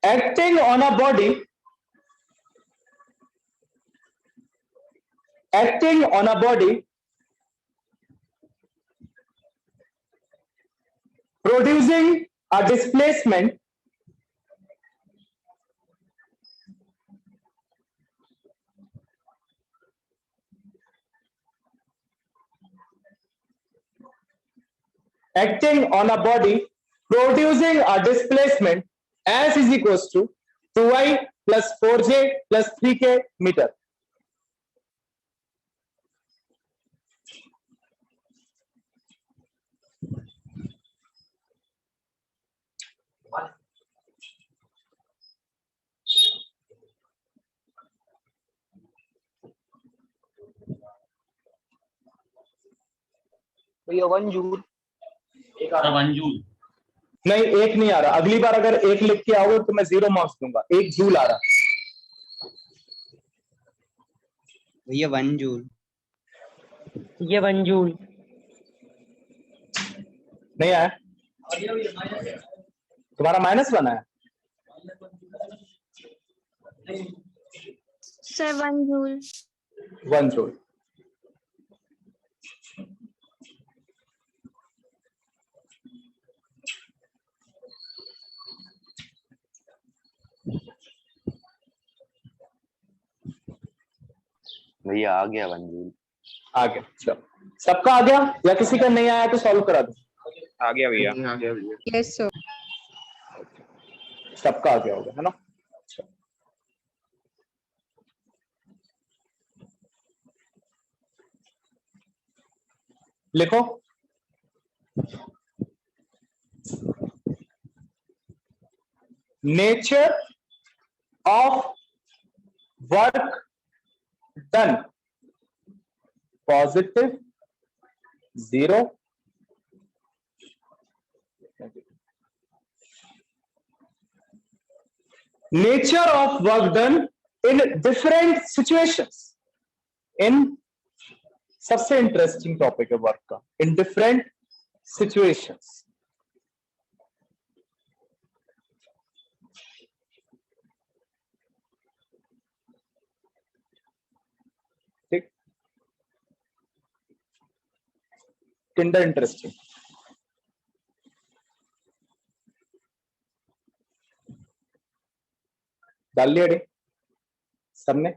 acting on a body producing a displacement S is equals to 2I plus 4J plus 3K meter. भैया 1 joule. Sir 1 joule. नहीं, एक नहीं आ रहा। अगली बार अगर एक लिख के आओगे तो मैं 0 मार्क्स दूंगा। 1 जूल आ रहा भैया 1 जूल। ये 1 जूल नहीं आया। तुम्हारा -1 आया। Sir 1 joule. 1 जूल। भैया आ गया 1 जूल। आ गया। चलो, सबका आ गया या किसी का नहीं आया तो सॉल्व करा दो। आ गया भैया। आ गया भैया। Yes, sir. सबका आ गया होगा, है ना? लिखो nature of work done positive 0 nature of work done in different situations in सबसे इंटरेस्टिंग टॉपिक है वर्क का in different situations ठीक किंडर इंटरेस्टिंग डाल लिया डे सबने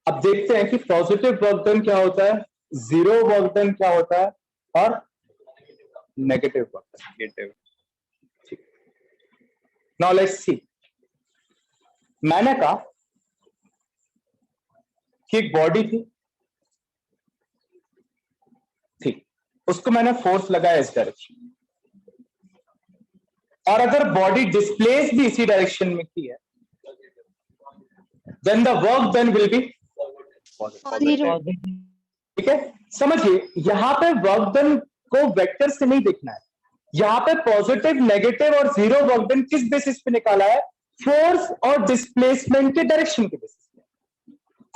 अब देखते हैं कि पॉजिटिव वर्क डन क्या होता है, जीरो वर्क डन क्या होता है और नेगेटिव वर्क डन। ठीक, नाउ लेट्स सी। मैंने कहा कि एक बॉडी थी, उसको मैंने फोर्स लगाया इस डायरेक्शन, और अगर बॉडी डिस्प्लेस भी इसी डायरेक्शन में की है, then the work done will be positive। ठीक है, समझिए यहां पे वर्क डन को वेक्टर से नहीं देखना है, यहां पे पॉजिटिव, नेगेटिव और जीरो वर्क डन किस बेसिस पे निकाला है, फोर्स और डिस्प्लेसमेंट के डायरेक्शन के बेसिस पे।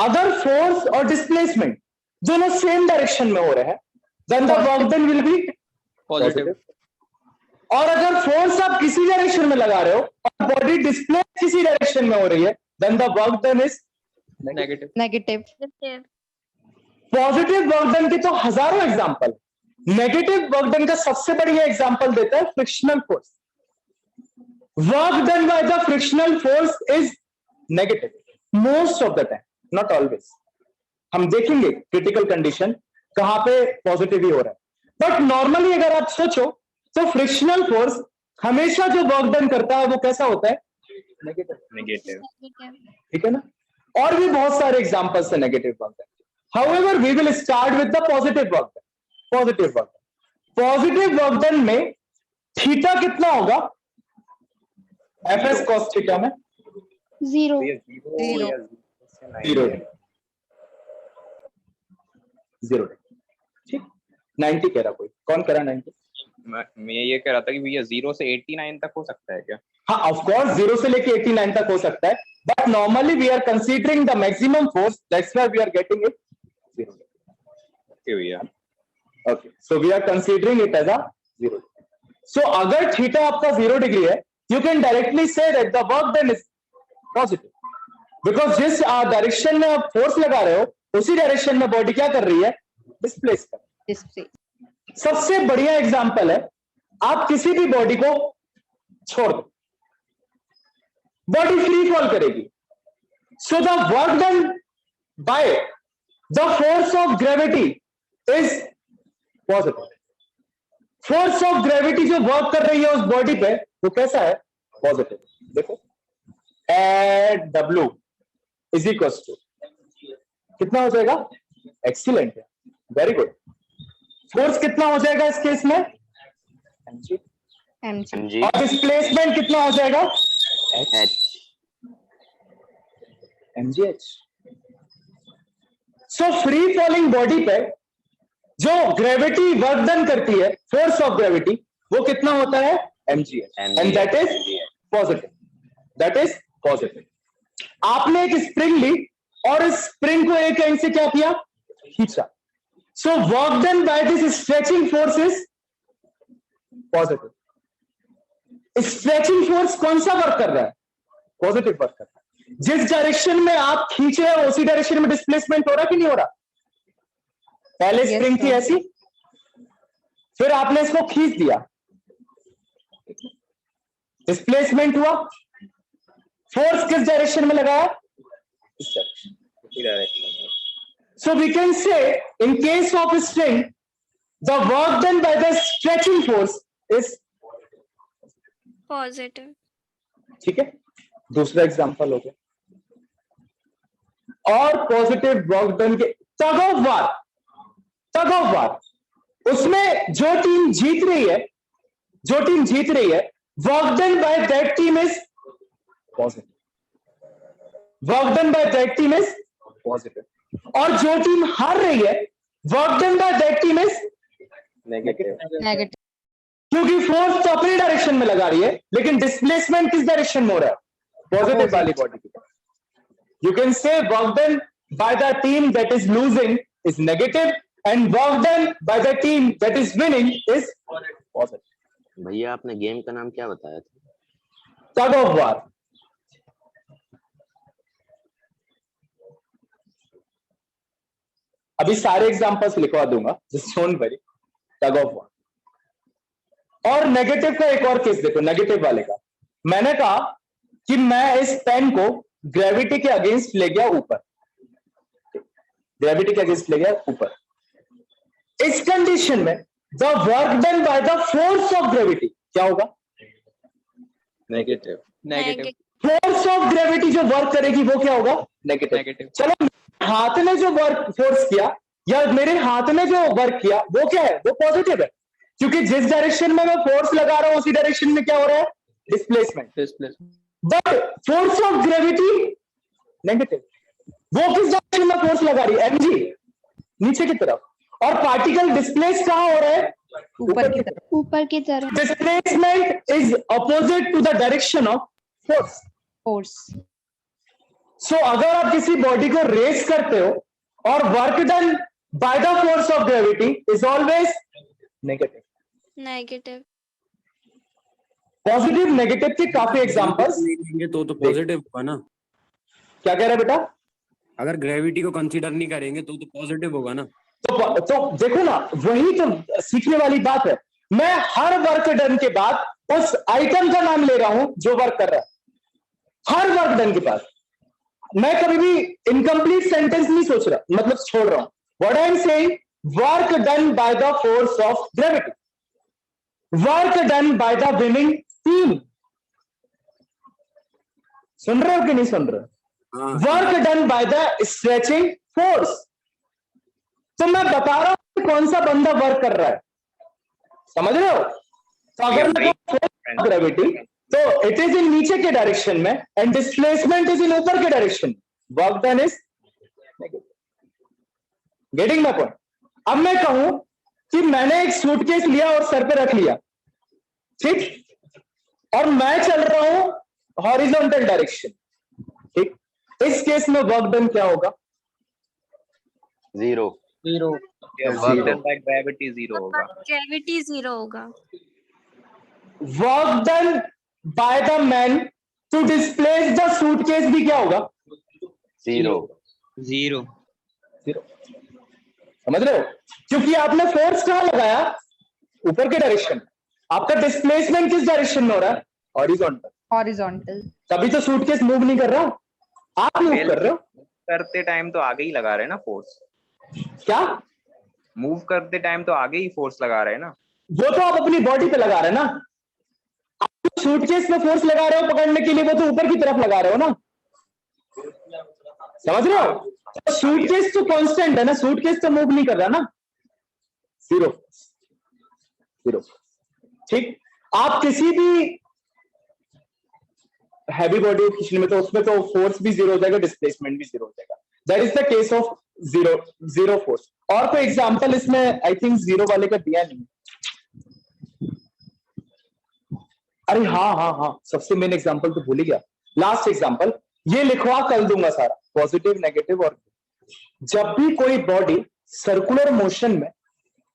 अगर फोर्स और डिस्प्लेसमेंट दोनों सेम डायरेक्शन में हो रहे हैं, then the work done will be positive. और अगर फोर्स आप किसी डायरेक्शन में लगा रहे हो और बॉडी डिस्प्ले किसी डायरेक्शन में हो रही है, then the work done is negative. Negative. Positive work done के तो हजारों एग्जांपल, नेगेटिव वर्क डन का सबसे बढ़िया एग्जांपल देता है frictional force. Work done by the frictional force is negative most of the time, not always. हम देखेंगे क्रिटिकल कंडीशन कहां पे पॉजिटिव ही हो रहा है, बट नॉर्मली अगर आप सोचो तो फ्रिक्शनल फोर्स हमेशा जो वर्क डन करता है वो कैसा होता है, नेगेटिव। ठीक है ना। और भी बहुत सारे एग्जांपल्स है negative work done. However we will start with the positive work done. Positive work done में थीटा कितना होगा, एफ एस कॉस थीटा में जीरो भैया जीरो Zero. या से 9 जीरो है। जीरो ठीक 90 कह रहा कोई कौन कह रहा 90 मैं ये कह रहा था कि भैया 0 से 89 तक हो सकता है क्या? हाँ ऑफ कोर्स 0 से लेके 89 तक हो सकता है but normally we are considering the maximum force that's why we are getting it zero okay भैया। Okay so we are considering it as a zero so अगर थीटा आपका 0 डिग्री है you can directly say that the work done is positive because जिस direction में आप force लगा रहे हो उसी डायरेक्शन में बॉडी क्या कर रही है डिस्प्लेस कर Display. सबसे बढ़िया एग्जांपल है आप किसी भी बॉडी को छोड़ दो बॉडी फ्री फॉल करेगी so the work done by the force of gravity is positive force of gravity जो वर्क कर रही है उस बॉडी पे वो कैसा है पॉजिटिव देखो W इज इक्वल टू कितना हो जाएगा एक्सीलेंट है वेरी गुड फोर्स कितना हो जाएगा इस केस में mg. mg और डिस्प्लेसमेंट कितना हो जाएगा h mgh so free falling body पे जो ग्रेविटी वर्क डन करती है फोर्स ऑफ ग्रेविटी वो कितना होता है mgh and that is positive that is positive आपने एक स्प्रिंग ली और इस स्प्रिंग को एक एंड से क्या किया खींचा so work done by this stretching force is positive stretching force कौन सा वर्क कर रहा है पॉजिटिव वर्क कर रहा है जिस डायरेक्शन में आप खींच रहे हो उसी डायरेक्शन में डिस्प्लेसमेंट हो रहा कि नहीं हो रहा पहले Yes, स्प्रिंग थी sir. ऐसी फिर आपने इसको खींच दिया डिस्प्लेसमेंट हुआ फोर्स किस डायरेक्शन में लगाया इस डायरेक्शन उसी डायरेक्शन में। so we can say in case of a string the work done by the stretching force is positive ठीक है दूसरा एग्जांपल हो गया और पॉजिटिव वर्क डन के टग ऑफ वार उसमें जो टीम जीत रही है work done by that team is positive work done by that team is positive और जो टीम हार रही है work done by that team is negative Negative. क्योंकि फोर्स तो अपनी डायरेक्शन में लगा रही है लेकिन डिस्प्लेसमेंट किस डायरेक्शन में हो रहा है पॉजिटिव वाली बॉडी की you can say work done by the team that is losing is negative and work done by the team that is winning is positive भैया आपने गेम का नाम क्या बताया था? टग ऑफ वार अभी सारे एग्जांपल्स लिखवा दूंगा just don't worry tug of war और नेगेटिव का एक और केस देखो नेगेटिव वाले का मैंने कहा कि मैं इस पेन को ग्रेविटी के अगेंस्ट ले गया ऊपर ग्रेविटी के अगेंस्ट ले गया ऊपर इस कंडीशन में the work done by the force of gravity क्या होगा negative negative force of gravity जो वर्क करेगी वो क्या होगा नेगेटिव नेगेटिव चलो हाथ ने जो वर्क फोर्स किया या मेरे हाथ ने जो वर्क किया वो क्या है वो पॉजिटिव है क्योंकि जिस डायरेक्शन में मैं फोर्स लगा रहा हूं उसी डायरेक्शन में क्या हो रहा है displacement displacement but force of gravity negative वो किस डायरेक्शन में फोर्स लगा रही है mg नीचे की तरफ और पार्टिकल डिस्प्लेस कहां हो रहा है ऊपर की तरफ displacement is opposite to the direction of force Force. So अगर आप किसी बॉडी को रेस करते हो और work done by the force of gravity is always negative negative positive negative के काफी एग्जांपल्स लेंगे तो पॉजिटिव होगा ना क्या कह रहे हैं बेटा अगर ग्रेविटी को कंसीडर नहीं करेंगे तो पॉजिटिव होगा ना तो देखो ना वही तो सीखने वाली बात है मैं हर वर्क डन के बाद उस आइटम का नाम ले रहा हूं जो वर्क कर रहा है हर वर्क डन के बाद मैं कभी भी इनकम्प्लीट सेंटेंस नहीं सोच रहा मतलब छोड़ रहा हूं what I am saying work done by the force of gravity work done by the winning team सुन रहे हो कि नहीं सुन रहे work done by the stretching force तो मैं बता रहा हूं कौन सा बंदा वर्क कर रहा है समझ रहे हो तो अगर मैं ग्रेविटी तो इट इज इन नीचे के डायरेक्शन में एंड डिस्प्लेसमेंट इज इन ऊपर के direction. Work done is getting my point. अब मैं कहूं कि मैंने एक सूटकेस लिया और सर पे रख लिया, ठीक, और मैं चल रहा हूं हॉरिजॉन्टल डायरेक्शन, ठीक, इस केस में वर्क डन क्या होगा? Zero. Zero. Work done by gravity zero होगा। ग्रेविटी जीरो होगा। Work done by the man to displace the suitcase भी क्या होगा? जीरो। जीरो। जीरो। समझ रहे हो? क्योंकि आपने फोर्स कहां लगाया? ऊपर के डायरेक्शन। आपका डिस्प्लेसमेंट किस डायरेक्शन में हो रहा है? हॉरिजॉन्टल। हॉरिजॉन्टल। तभी तो सूटकेस मूव नहीं कर रहा, आप मूव कर रहे हो। करते टाइम तो आगे ही लगा रहे हैं ना फोर्स। क्या? मूव करते टाइम तो आगे ही फोर्स लगा रहे हैं ना। वो तो आप अपनी बॉडी पे लगा रहे हैं ना। आप सूटकेस में फोर्स लगा रहे हो पकड़ने के लिए, वो तो ऊपर की तरफ लगा रहे हो ना। समझ रहे हो? तो सूटकेस तो कांस्टेंट है ना, सूटकेस तो मूव नहीं कर रहा ना। जीरो। जीरो। ठीक। आप किसी भी हैवी बॉडी को खींचने में तो उसमें तो फोर्स भी जीरो हो जाएगा, डिस्प्लेसमेंट भी जीरो हो जाएगा। That is the case of zero force. और कोई एग्जांपल इसमें आई थिंक जीरो वाले का दिया नहीं। अरे हाँ, सबसे मेन एग्जांपल तो भूल ही गया। लास्ट एग्जांपल ये लिखवा कल दूंगा सारा, पॉजिटिव नेगेटिव। और जब भी कोई बॉडी सर्कुलर मोशन में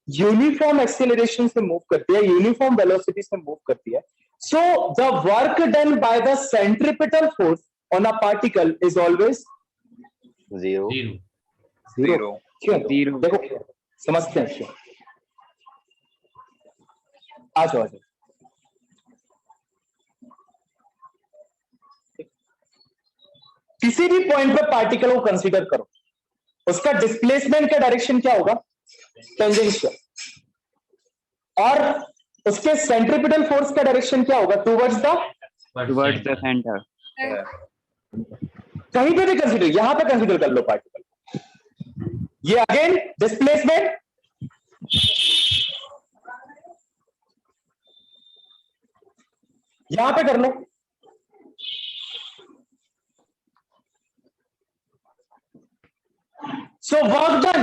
यूनिफॉर्म एक्सेलरेशन से मूव करती है, यूनिफॉर्म वेलोसिटी से मूव करती है, so the work done by the centripetal force on a particle is always zero. Zero. क्यों? जीरो। देखो समझते हैं क्यों। आ जाओ। किसी भी पॉइंट पे पार्टिकल को कंसीडर करो, उसका डिस्प्लेसमेंट का डायरेक्शन क्या होगा? टेंजेंशियल। और उसके सेंट्रिपिटल फोर्स का डायरेक्शन क्या होगा? Towards the centre. कहीं पे भी कंसीडर, यहां पे कंसीडर कर लो पार्टिकल। ये अगेन डिस्प्लेसमेंट, यहां पे कर लो। So work done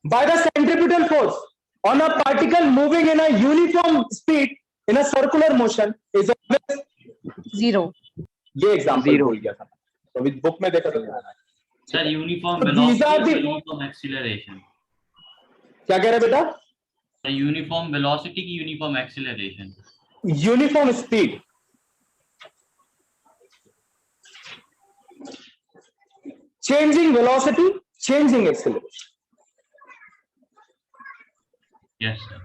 by the centripetal force on a particle moving in a uniform speed in a circular motion is always zero. ये एग्जांपल भूल गया था, तो अभी बुक में देखा तो sir uniform So these are velocity the- uniform acceleration. क्या कह रहे बेटा? यूनिफॉर्म वेलोसिटी की uniform acceleration. Uniform speed, changing velocity, changing acceleration. Yes sir.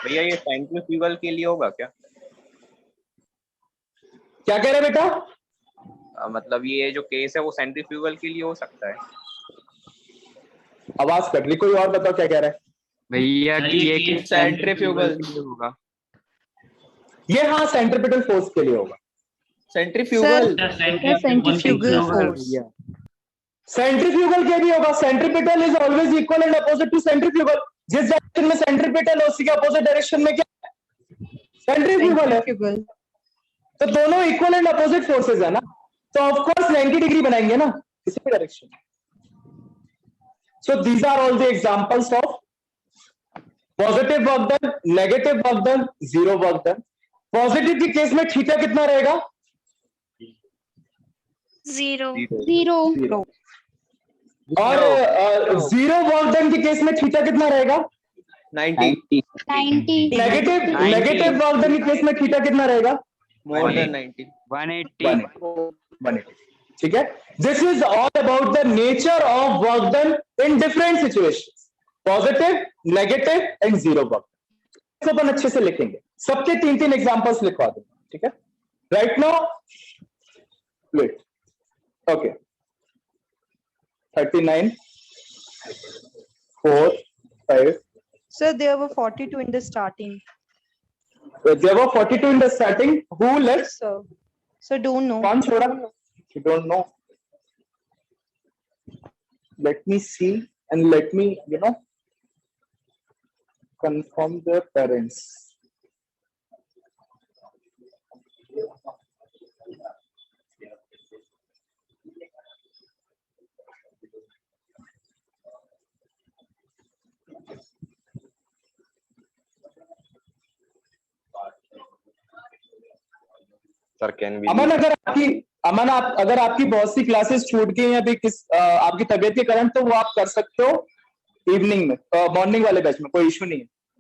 भैया ये सेंट्रीफ्यूगल के लिए होगा क्या? क्या कह रहे बेटा? मतलब ये जो केस है वो सेंट्रीफ्यूगल के लिए हो सकता है। आवाज कट रही, कोई और बताओ क्या कह रहा है? भैया कि ये केस सेंट्रीफ्यूगल के लिए होगा। ये हाँ सेंट्रिपिटल फोर्स के लिए होगा। सेंट्रीफ्यूगल। Centrifugal force. सेंट्रीफ्यूगल के भी होगा। Centripetal is always equal and opposite to centrifugal. जिस डायरेक्शन में सेंट्रिपिटल है उसी के अपोजिट डायरेक्शन में क्या सेंट्रीफ्यूगल है। तो दोनों इक्वल एंड अपोजिट फोर्सेस है ना, तो ऑफ कोर्स 90 डिग्री बनाएंगे ना किसी भी direction. So these are all the examples of positive work done, negative work done, zero work done. Positive के केस में थीटा कितना रहेगा? जीरो। जीरो। और जीरो वर्क डन के केस में थीटा कितना रहेगा? 90। नेगेटिव वर्क डन के केस में थीटा कितना रहेगा? More than 90। 180। ठीक है। This is all about the nature of work done in different situations, positive, negative and zero work. इसको अपन अच्छे से लिखेंगे, सबके 3-3 एग्जांपल्स लिखवा देंगे। ठीक है। Right now wait, okay 39, 4, 5. Sir, there were 42 in the starting. There were 42 in the starting. Who left? Sir, don't know. कौन छोड़ा? You don't know. Let me see and let me, confirm their parents. Sir can be Aman अगर आपकी बहुत सी classes छूट गई हैं अभी आपकी तबीयत के कारण, तो वो आप कर सकते हो इवनिंग में, मॉर्निंग वाले बैच में, कोई इशू नहीं है।